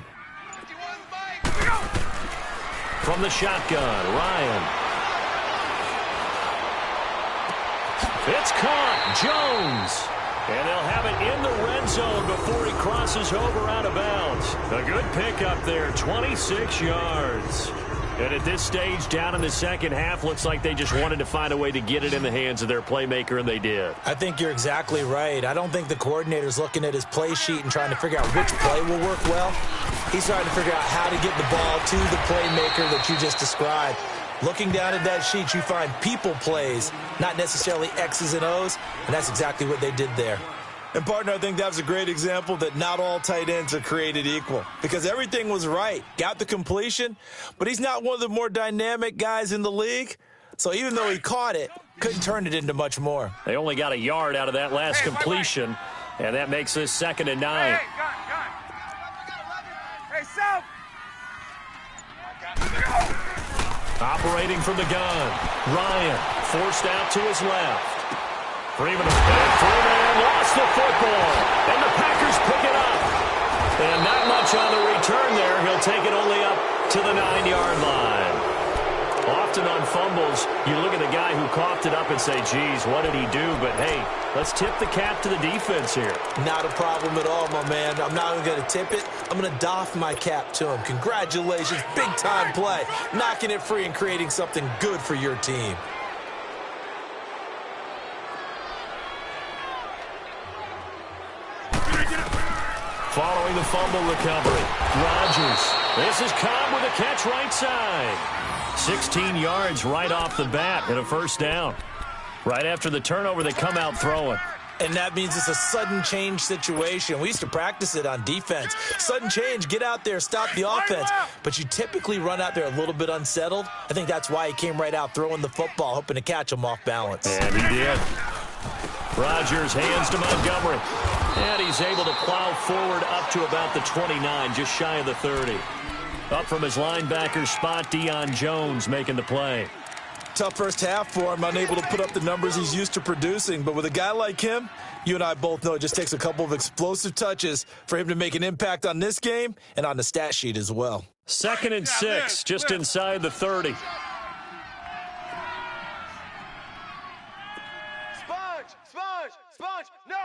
From the shotgun, Ryan. It's caught, Jones. And they'll have it in the red zone before he crosses over out of bounds. A good pickup there, 26 yards. And at this stage, down in the second half, looks like they just wanted to find a way to get it in the hands of their playmaker, and they did. I think you're exactly right. I don't think the coordinator's looking at his play sheet and trying to figure out which play will work well. He's trying to figure out how to get the ball to the playmaker that you just described. Looking down at that sheet, you find people plays, not necessarily X's and O's, and that's exactly what they did there. And, partner, I think that was a great example that not all tight ends are created equal because everything was right. Got the completion, but he's not one of the more dynamic guys in the league. So even though he caught it, couldn't turn it into much more. They only got a yard out of that last completion, and that makes this 2nd and 9. Hey, Self! Operating from the gun, Ryan forced out to his left. Freeman lost the football, and the Packers pick it up. And not much on the return there. He'll take it only up to the 9-yard line. Often on fumbles, you look at the guy who coughed it up and say, geez, what did he do? But, hey, let's tip the cap to the defense here. Not a problem at all, my man. I'm not even going to tip it. I'm going to doff my cap to him. Congratulations, big-time play. Knocking it free and creating something good for your team. Following the fumble recovery, Rodgers. This is Cobb with a catch right side. 16 yards right off the bat and a 1st down. Right after the turnover, they come out throwing. And that means it's a sudden change situation. We used to practice it on defense. Sudden change, get out there, stop the offense. But you typically run out there a little bit unsettled. I think that's why he came right out throwing the football, hoping to catch him off balance. And he did. Rodgers hands to Montgomery. And he's able to plow forward up to about the 29, just shy of the 30. Up from his linebacker spot, Deion Jones making the play. Tough first half for him, unable to put up the numbers he's used to producing. But with a guy like him, you and I both know it just takes a couple of explosive touches for him to make an impact on this game and on the stat sheet as well. 2nd and 6, just inside the 30. Sponge! No!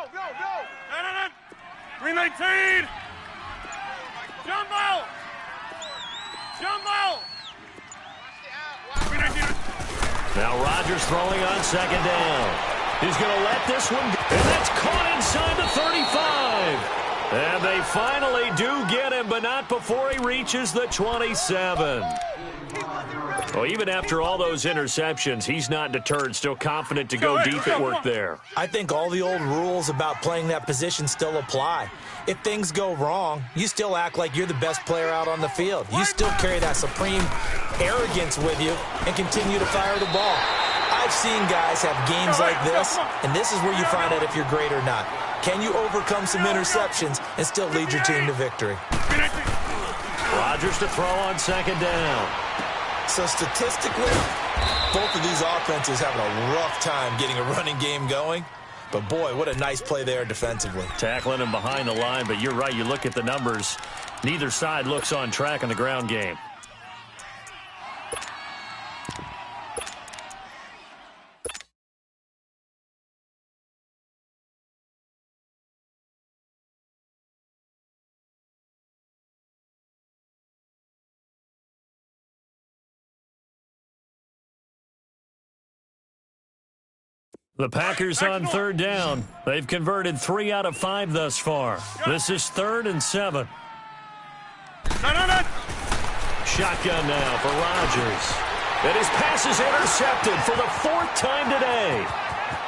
319! Jumbo! 319! Now Rodgers throwing on 2nd down. He's going to let this one go. And that's caught inside the 35. And they finally do get him, but not before he reaches the 27. Well, even after all those interceptions, he's not deterred, still confident to go deep at work there. I think all the old rules about playing that position still apply. If things go wrong, you still act like you're the best player out on the field. You still carry that supreme arrogance with you and continue to fire the ball. I've seen guys have games like this, and this is where you find out if you're great or not. Can you overcome some interceptions and still lead your team to victory? Rodgers to throw on 2nd down. So statistically, both of these offenses having a rough time getting a running game going. But, boy, what a nice play there defensively. Tackling him behind the line, but you're right. You look at the numbers. Neither side looks on track in the ground game. The Packers on 3rd down. They've converted 3 out of 5 thus far. This is 3rd and 7. Shotgun now for Rodgers. And his pass is intercepted for the 4th time today.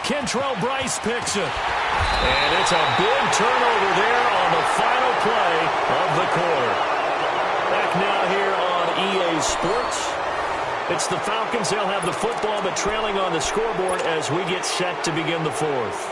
Kentrell Bryce picks it. And it's a big turnover there on the final play of the quarter. Back now here on EA Sports. It's the Falcons. They'll have the football, but trailing on the scoreboard as we get set to begin the 4th.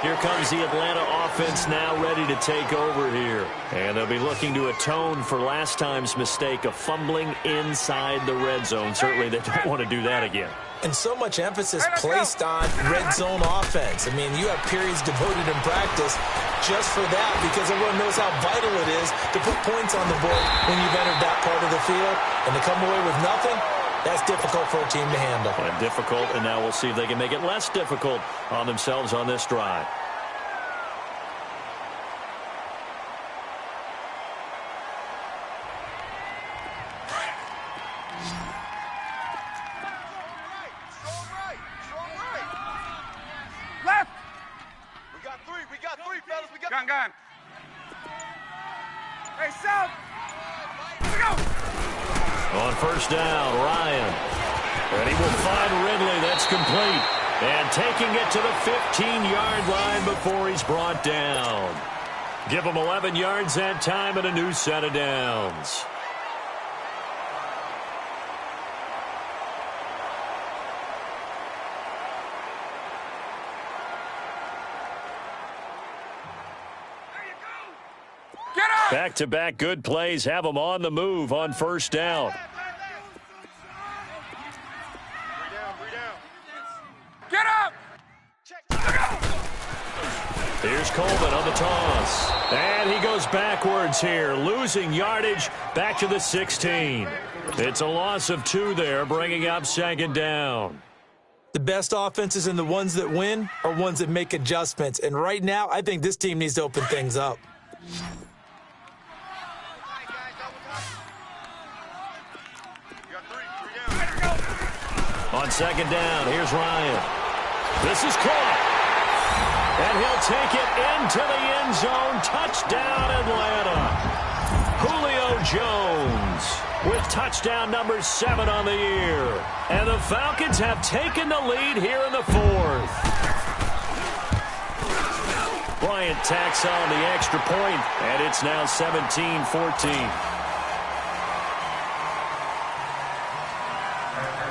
Here comes the Atlanta offense now ready to take over here. And they'll be looking to atone for last time's mistake of fumbling inside the red zone. Certainly they don't want to do that again. And so much emphasis placed on red zone offense. I mean, you have periods devoted in practice just for that because everyone knows how vital it is to put points on the board when you've entered that part of the field. And to come away with nothing, that's difficult for a team to handle. And difficult, and now we'll see if they can make it less difficult on themselves on this drive. Gun. Hey, South. Let's go. On 1st down, Ryan. And he will find Ridley. That's complete. And taking it to the 15-yard line before he's brought down. Give him 11 yards that time and a new set of downs. Back-to-back good plays have them on the move on 1st down. Get up! Here's Coleman on the toss. And he goes backwards here, losing yardage back to the 16. It's a loss of 2 there, bringing up 2nd down. The best offenses and the ones that win are ones that make adjustments. And right now, I think this team needs to open things up. On 2nd down, here's Ryan. This is caught. And he'll take it into the end zone. Touchdown, Atlanta. Julio Jones with touchdown number 7 on the year. And the Falcons have taken the lead here in the 4th. Bryant tacks on the extra point, and it's now 17-14.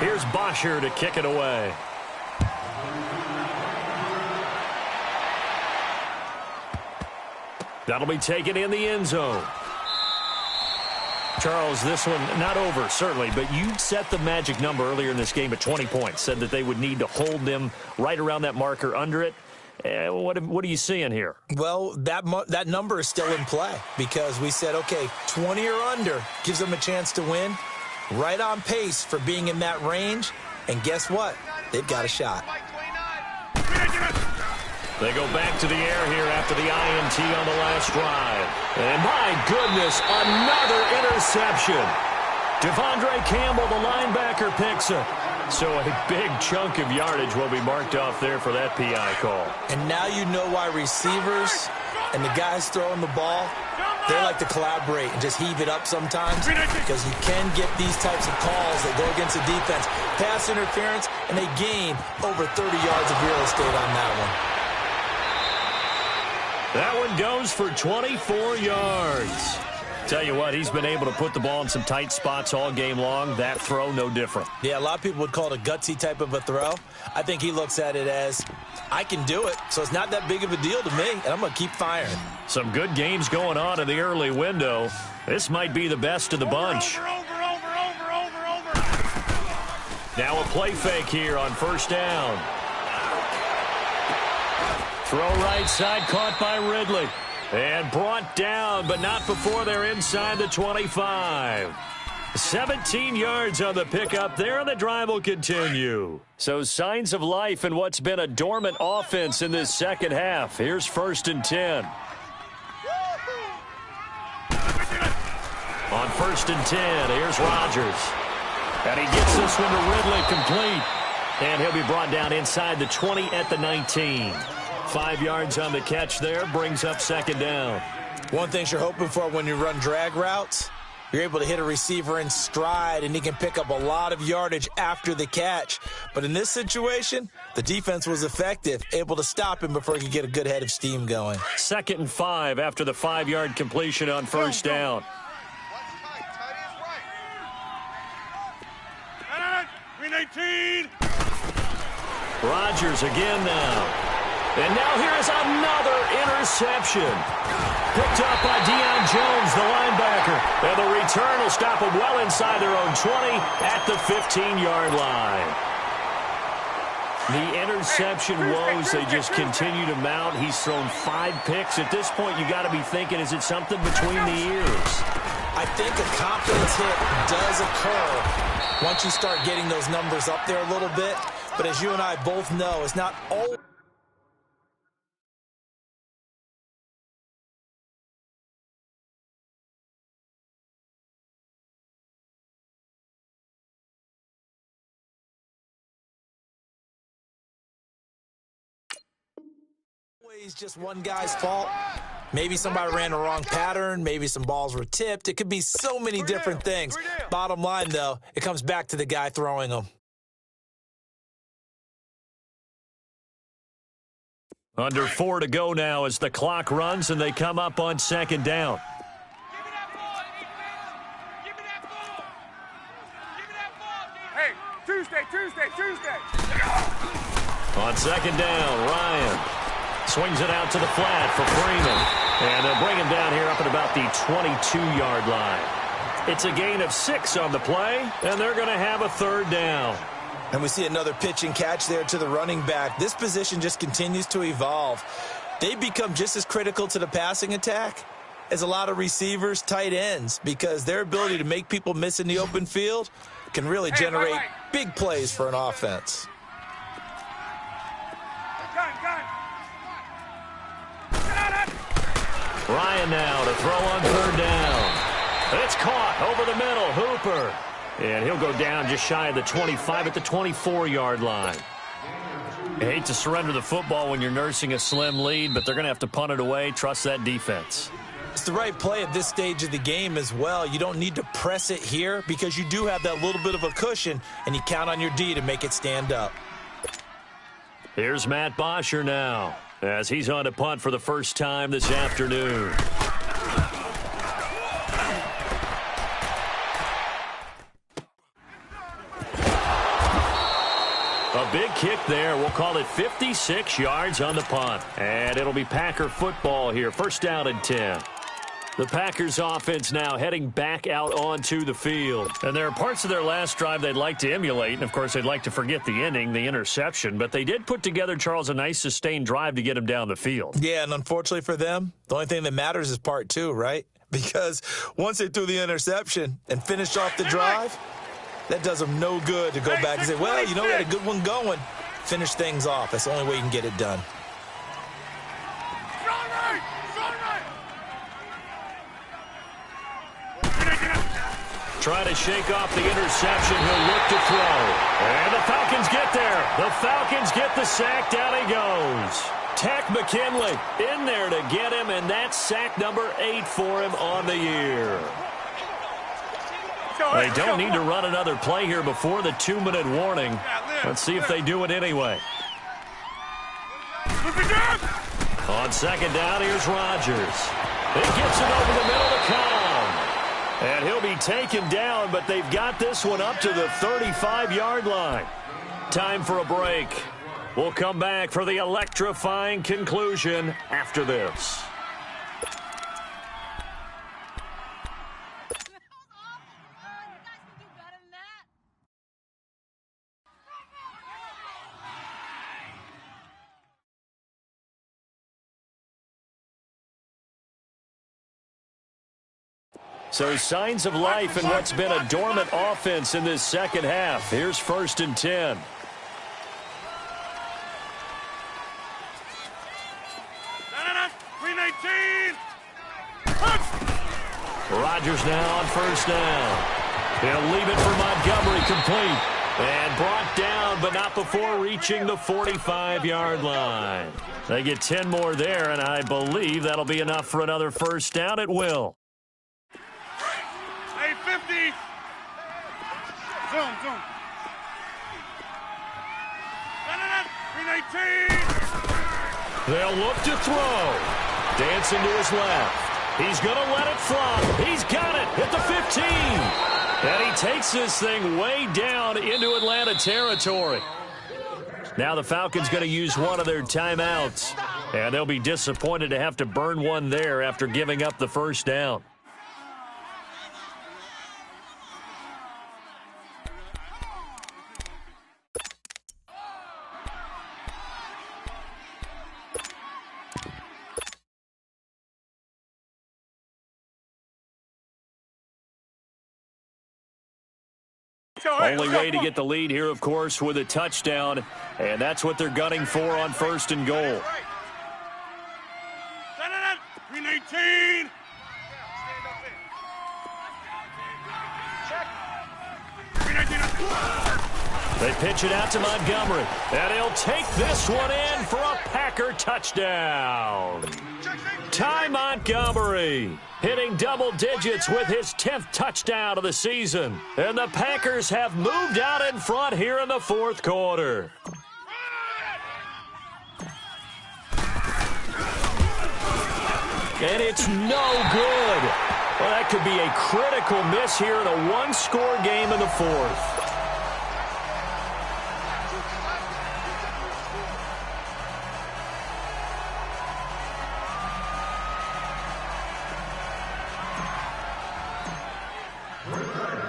Here's Bosher to kick it away. That'll be taken in the end zone. Charles, this one not over, certainly, but you set the magic number earlier in this game at 20 points, said that they would need to hold them right around that marker under it. What are you seeing here? Well, that number is still in play because we said, okay, 20 or under gives them a chance to win. Right on pace for being in that range. And guess what? They've got a shot. They go back to the air here after the INT on the last drive. And my goodness, another interception. Devondre Campbell, the linebacker, picks it. So a big chunk of yardage will be marked off there for that PI call. And now you know why receivers and the guys throwing the ball, they like to collaborate and just heave it up sometimes because you can get these types of calls that go against the defense. Pass interference, and they gain over 30 yards of real estate on that one. That one goes for 24 yards. Tell you what, he's been able to put the ball in some tight spots all game long. That throw, no different. Yeah, a lot of people would call it a gutsy type of a throw. I think he looks at it as, I can do it, so it's not that big of a deal to me, and I'm going to keep firing. Some good games going on in the early window. This might be the best of the bunch. Over. Now a play fake here on first down. Throw right side, caught by Ridley. And brought down, but not before they're inside the 25. 17 yards on the pickup there, and the drive will continue. So signs of life in what's been a dormant offense in this second half. Here's 1st and 10. On 1st and 10, here's Rodgers. And he gets this one to Ridley complete. And he'll be brought down inside the 20 at the 19. 5 yards on the catch there, brings up 2nd down. One thing you're hoping for when you run drag routes, you're able to hit a receiver in stride, and he can pick up a lot of yardage after the catch. But in this situation, the defense was effective, able to stop him before he could get a good head of steam going. 2nd and 5 after the 5-yard completion on first down. Green 18. Rodgers again now. And now here is another interception. Picked up by Deion Jones, the linebacker. And the return will stop them well inside their own 20 at the 15-yard line. The interception woes, they just continue to mount. He's thrown 5 picks. At this point, you got to be thinking, is it something between the ears? I think a confidence hit does occur once you start getting those numbers up there a little bit. But as you and I both know, it's not always just one guy's fault. Maybe somebody ran the wrong pattern. Maybe some balls were tipped. It could be so many different things. Bottom line, though, it comes back to the guy throwing them. Under 4 to go now as the clock runs and they come up on 2nd down. Hey, Tuesday. On 2nd down, Ryan swings it out to the flat for Freeman. And they'll bring him down here up at about the 22-yard line. It's a gain of 6 on the play, and they're going to have a 3rd down. And we see another pitch and catch there to the running back. This position just continues to evolve. They become just as critical to the passing attack as a lot of receivers, tight ends, because their ability to make people miss in the open field can really generate big plays for an offense. Ryan now to throw on 3rd down. It's caught over the middle. Hooper. And he'll go down just shy of the 25 at the 24-yard line. I hate to surrender the football when you're nursing a slim lead, but they're going to have to punt it away. Trust that defense. It's the right play at this stage of the game as well. You don't need to press it here because you do have that little bit of a cushion, and you count on your D to make it stand up. Here's Matt Bosher now. as he's on to punt for the first time this afternoon. A big kick there. We'll call it 56 yards on the punt. And it'll be Packer football here. First down and 10. The Packers offense now heading back out onto the field. And there are parts of their last drive they'd like to emulate. And, of course, they'd like to forget the inning, the interception. But they did put together, Charles, a nice sustained drive to get him down the field. Yeah, and unfortunately for them, the only thing that matters is part two, right? Because once they threw the interception and finished off the drive, that does them no good to go back and say, well, you know, we had a good one going. Finish things off. That's the only way you can get it done. Try to shake off the interception. He'll look to throw. And the Falcons get there. The Falcons get the sack. Down he goes. Tack McKinley in there to get him, and that's sack number 8 for him on the year. They don't need to run another play here before the 2-minute warning. Let's see if they do it anyway. On second down, here's Rodgers. He gets it over the middle to Cobb. And he'll be taken down, but they've got this one up to the 35-yard line. Time for a break. We'll come back for the electrifying conclusion after this. So signs of life in what's been a dormant offense in this second half. Here's first and 10. Rodgers now on first down. He'll leave it for Montgomery, complete. And brought down, but not before reaching the 45-yard line. They get 10 more there, and I believe that'll be enough for another first down. It will. 50. Zoom. 319. They'll look to throw. Dancing to his left. He's going to let it flop. He's got it at the 15. And he takes this thing way down into Atlanta territory. Now the Falcons going to use one of their timeouts. And they'll be disappointed to have to burn one there after giving up the first down. Only way to get the lead here, of course, with a touchdown, and that's what they're gunning for on first and goal. 319. They pitch it out to Montgomery, and he'll take this one in for a Packer touchdown. Ty Montgomery hitting double digits with his 10th touchdown of the season. And the Packers have moved out in front here in the fourth quarter. And it's no good. Well, that could be a critical miss here in a one-score game in the fourth.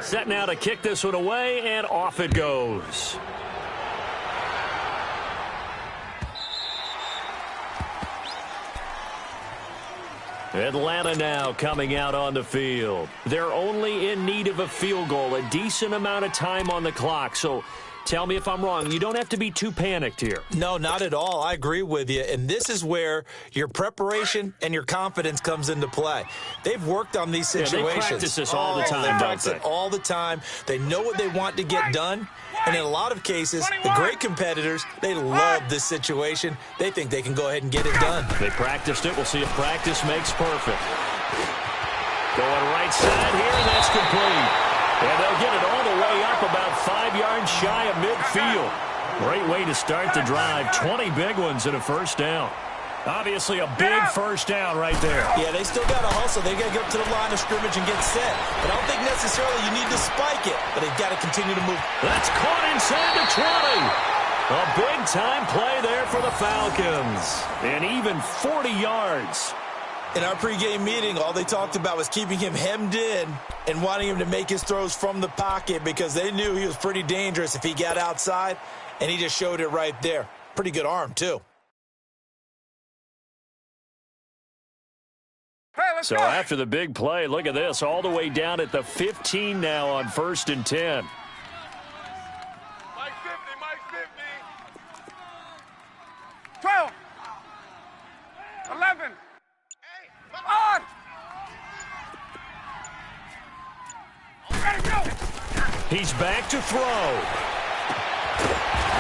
Set now to kick this one away, and off it goes. Atlanta now coming out on the field. They're only in need of a field goal, a decent amount of time on the clock. So tell me if I'm wrong. You don't have to be too panicked here. No, not at all. I agree with you. And this is where your preparation and your confidence comes into play. They've worked on these situations. Yeah, they practice this all the time, They practice it all the time. They know what they want to get done. And in a lot of cases, the great competitors, they love this situation. They think they can go ahead and get it done. They practiced it. We'll see if practice makes perfect. Going right side here, and that's complete. And they'll get it all the way up about 5 yards shy of midfield. Great way to start the drive. 20 big ones and a first down. Obviously a big first down right there. Yeah, they still got to hustle. They got to get up to the line of scrimmage and get set. But I don't think necessarily you need to spike it, but they've got to continue to move. That's caught inside the 20. A big-time play there for the Falcons. And even 40 yards. In our pregame meeting, all they talked about was keeping him hemmed in and wanting him to make his throws from the pocket because they knew he was pretty dangerous if he got outside, and he just showed it right there. Pretty good arm, too. So after the big play, look at this, all the way down at the 15 now on 1st and 10. Mike 50, Mike 50. 12. 11. On. Ready, go. He's back to throw.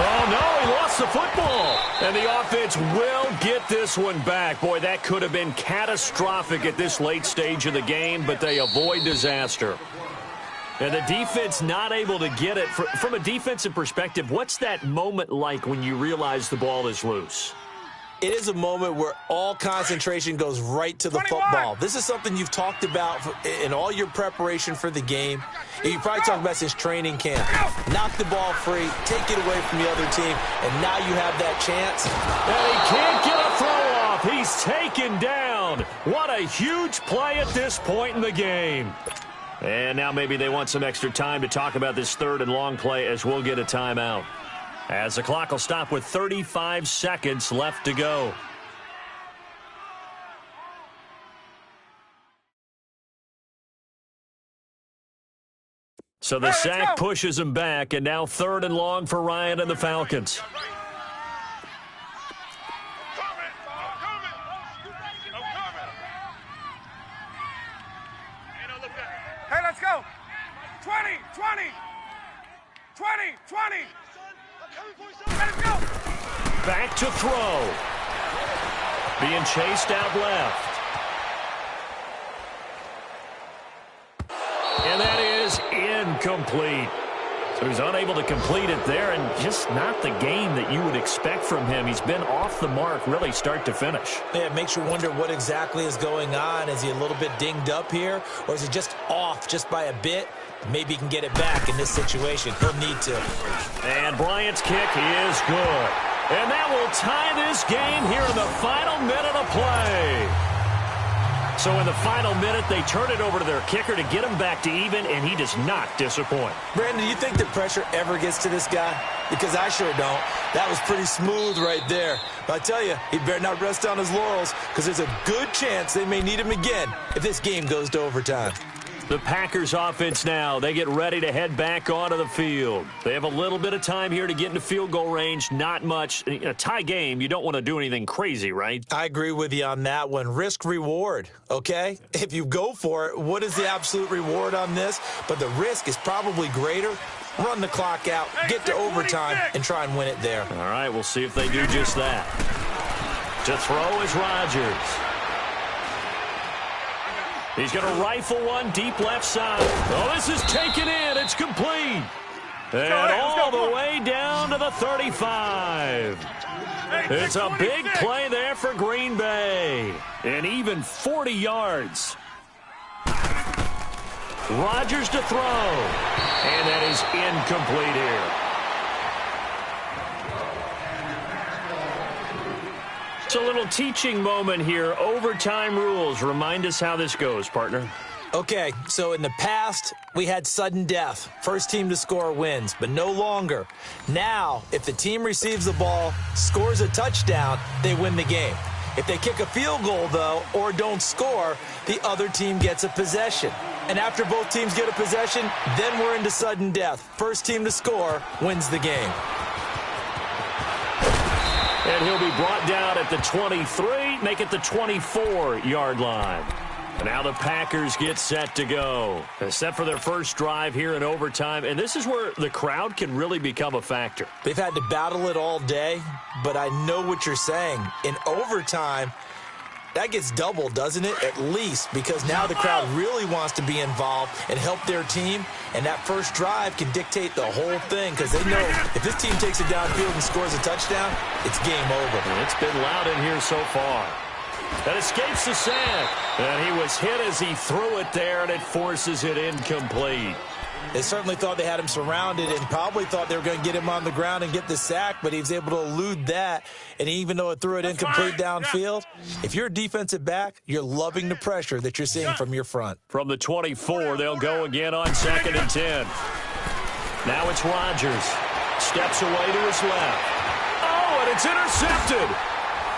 Oh, no, he lost the football. And the offense will get this one back. Boy, that could have been catastrophic at this late stage of the game, but they avoid disaster. And the defense not able to get it. From a defensive perspective, what's that moment like when you realize the ball is loose? It is a moment where all concentration goes right to the 21. football. This is something you've talked about in all your preparation for the game. You probably talked about since training camp. Knock the ball free, take it away from the other team, and now you have that chance. And he can't get a throw off. He's taken down. What a huge play at this point in the game. And now maybe they want some extra time to talk about this 3rd and long play as we'll get a timeout. As the clock will stop with 35 seconds left to go. So the sack pushes him back, and now 3rd and long for Ryan and the Falcons. Hey, let's go. 20, 20. 20, 20. Let us go. Back to throw. Being chased out left. And that is incomplete. So he's unable to complete it there, and just not the game that you would expect from him. He's been off the mark really start to finish. Yeah, it makes you wonder what exactly is going on. Is he a little bit dinged up here, or is he just off just by a bit? Maybe he can get it back in this situation. He'll need to. And Bryant's kick is good. And that will tie this game here in the final minute of play. So in the final minute, they turn it over to their kicker to get him back to even, and he does not disappoint. Brandon, do you think the pressure ever gets to this guy? Because I sure don't. That was pretty smooth right there. But I tell you, he better not rest on his laurels, because there's a good chance they may need him again if this game goes to overtime. The Packers offense now, they get ready to head back onto the field. They have a little bit of time here to get into field goal range, not much. In a tie game, you don't want to do anything crazy, right? I agree with you on that one. Risk reward, okay? If you go for it, what is the absolute reward on this? But the risk is probably greater. Run the clock out, get to overtime, and try and win it there. All right, we'll see if they do just that. To throw is Rodgers. He's going to rifle one deep left side. Oh, this is taken in. It's complete. And all the way down to the 35. It's a big play there for Green Bay. And even 40 yards. Rodgers to throw. And that is incomplete here. It's a little teaching moment here. Overtime rules. Remind us how this goes, partner. Okay, so in the past, we had sudden death. First team to score wins, but no longer. Now, if the team receives the ball, scores a touchdown, they win the game. If they kick a field goal, though, or don't score, the other team gets a possession. And after both teams get a possession, then we're into sudden death. First team to score wins the game. And he'll be brought down at the 23, make it the 24-yard line. And now the Packers get set to go. Set for their first drive here in overtime. And this is where the crowd can really become a factor. They've had to battle it all day, but I know what you're saying. In overtime, that gets doubled, doesn't it? At least, because now the crowd really wants to be involved and help their team, and that first drive can dictate the whole thing because they know if this team takes it downfield and scores a touchdown, it's game over. It's been loud in here so far. That escapes the sack, and he was hit as he threw it there, and it forces it incomplete. They certainly thought they had him surrounded and probably thought they were going to get him on the ground and get the sack, but he was able to elude that. And even though it threw it incomplete downfield, if you're a defensive back, you're loving the pressure that you're seeing from your front. From the 24, they'll go again on 2nd and 10. Now it's Rodgers. Steps away to his left. Oh, and it's intercepted.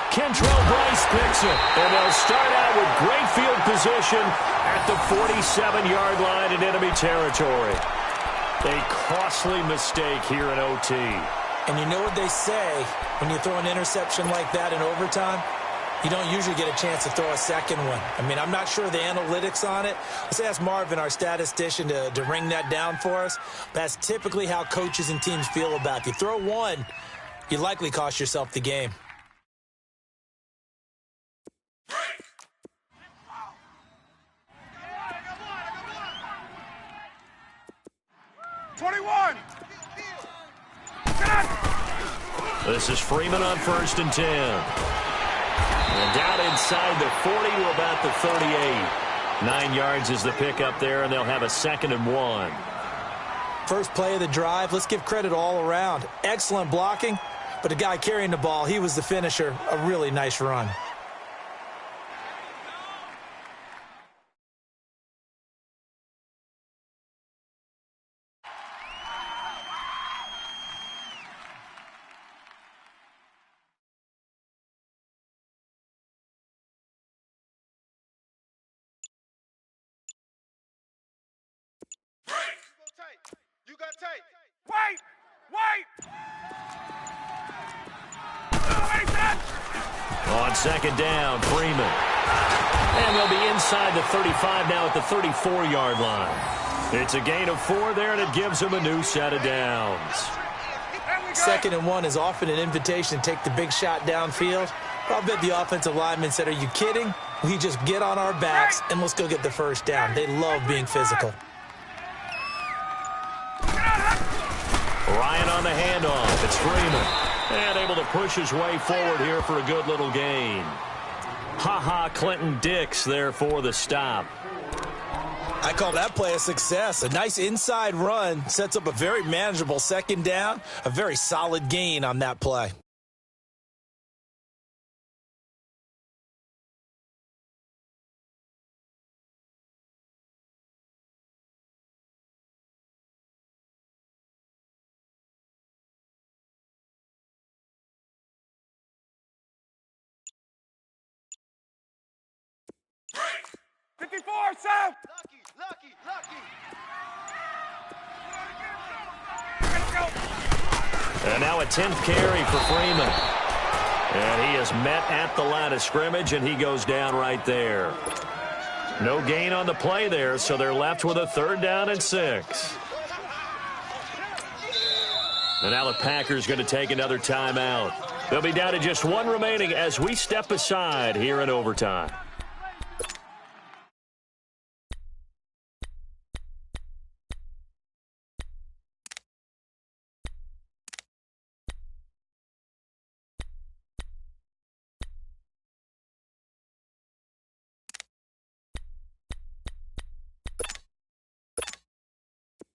Kentrell Bryce picks it, and they'll start out with great field position at the 47-yard line in enemy territory. A costly mistake here in OT. And you know what they say when you throw an interception like that in overtime? You don't usually get a chance to throw a second one. I mean, I'm not sure the analytics on it. Let's ask Marvin, our statistician, to ring that down for us. That's typically how coaches and teams feel about it. If you throw one, you likely cost yourself the game. 21. This is Freeman on 1st and 10. And down inside the 40 to about the 38. 9 yards is the pickup there, and they'll have a 2nd and 1. First play of the drive, let's give credit all around. Excellent blocking, but the guy carrying the ball, he was the finisher. A really nice run. You got tape. Wait! On 2nd down, Freeman. And they'll be inside the 35 now at the 34-yard line. It's a gain of 4 there, and it gives them a new set of downs. 2nd and 1 is often an invitation to take the big shot downfield. I'll bet the offensive linemen said, are you kidding? We just get on our backs, and let's go get the first down. They love being physical. Ryan on the handoff. It's Freeman. And able to push his way forward here for a good little gain. Clinton Dix there for the stop. I call that play a success. A nice inside run sets up a very manageable 2nd down. A very solid gain on that play. South. Lucky. And now a 10th carry for Freeman. And he is met at the line of scrimmage, and he goes down right there. No gain on the play there, so they're left with a 3rd down and 6. And now the Packers going to take another timeout. They'll be down to just 1 remaining as we step aside here in overtime.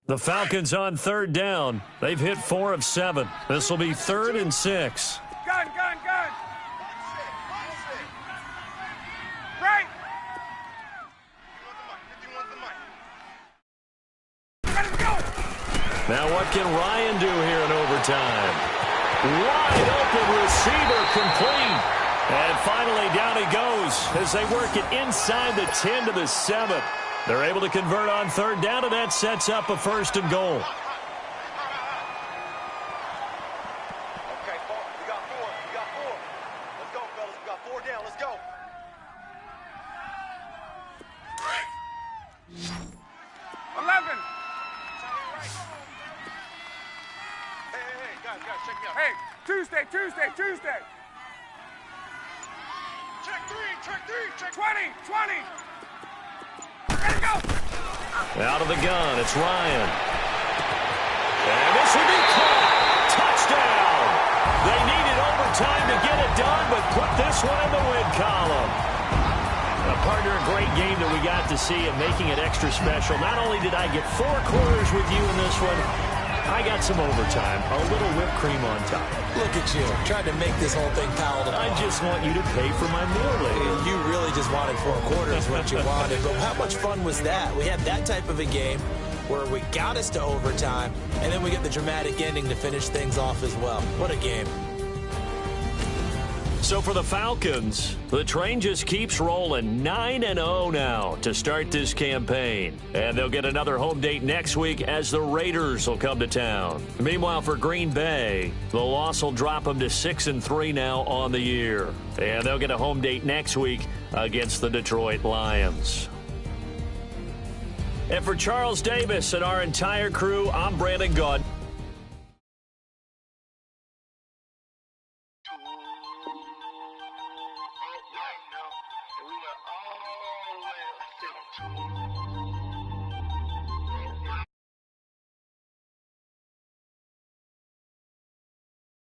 The Falcons on 3rd down. They've hit 4 of 7. This will be 3rd and 6. Gun. Right. Now what can Ryan do here in overtime? Wide open receiver complete. And finally down he goes as they work it inside the 10 to the 7. They're able to convert on 3rd down, and that sets up a 1st and goal. Okay, we got 4. Let's go, fellas. We got 4 down. Let's go. 11. Hey, guys, check me out. Hey, Tuesday. Check 3. Check 20. Ready, go. Out of the gun, it's Ryan. And this will be caught. Touchdown. They needed overtime to get it done, but put this one in the win column. Partner, a great game that we got to see and making it extra special. Not only did I get 4 quarters with you in this one, I got some overtime, a little whipped cream on top. Look at you, trying to make this whole thing palatable. I just want you to pay for my meal later. You really just wanted 4 quarters what you wanted, but how much fun was that? We had that type of a game where we got us to overtime, and then we get the dramatic ending to finish things off as well. What a game. So for the Falcons, the train just keeps rolling 9-0 now to start this campaign. And they'll get another home date next week as the Raiders will come to town. Meanwhile, for Green Bay, the loss will drop them to 6-3 now on the year. And they'll get a home date next week against the Detroit Lions. And for Charles Davis and our entire crew, I'm Brandon Gaudin.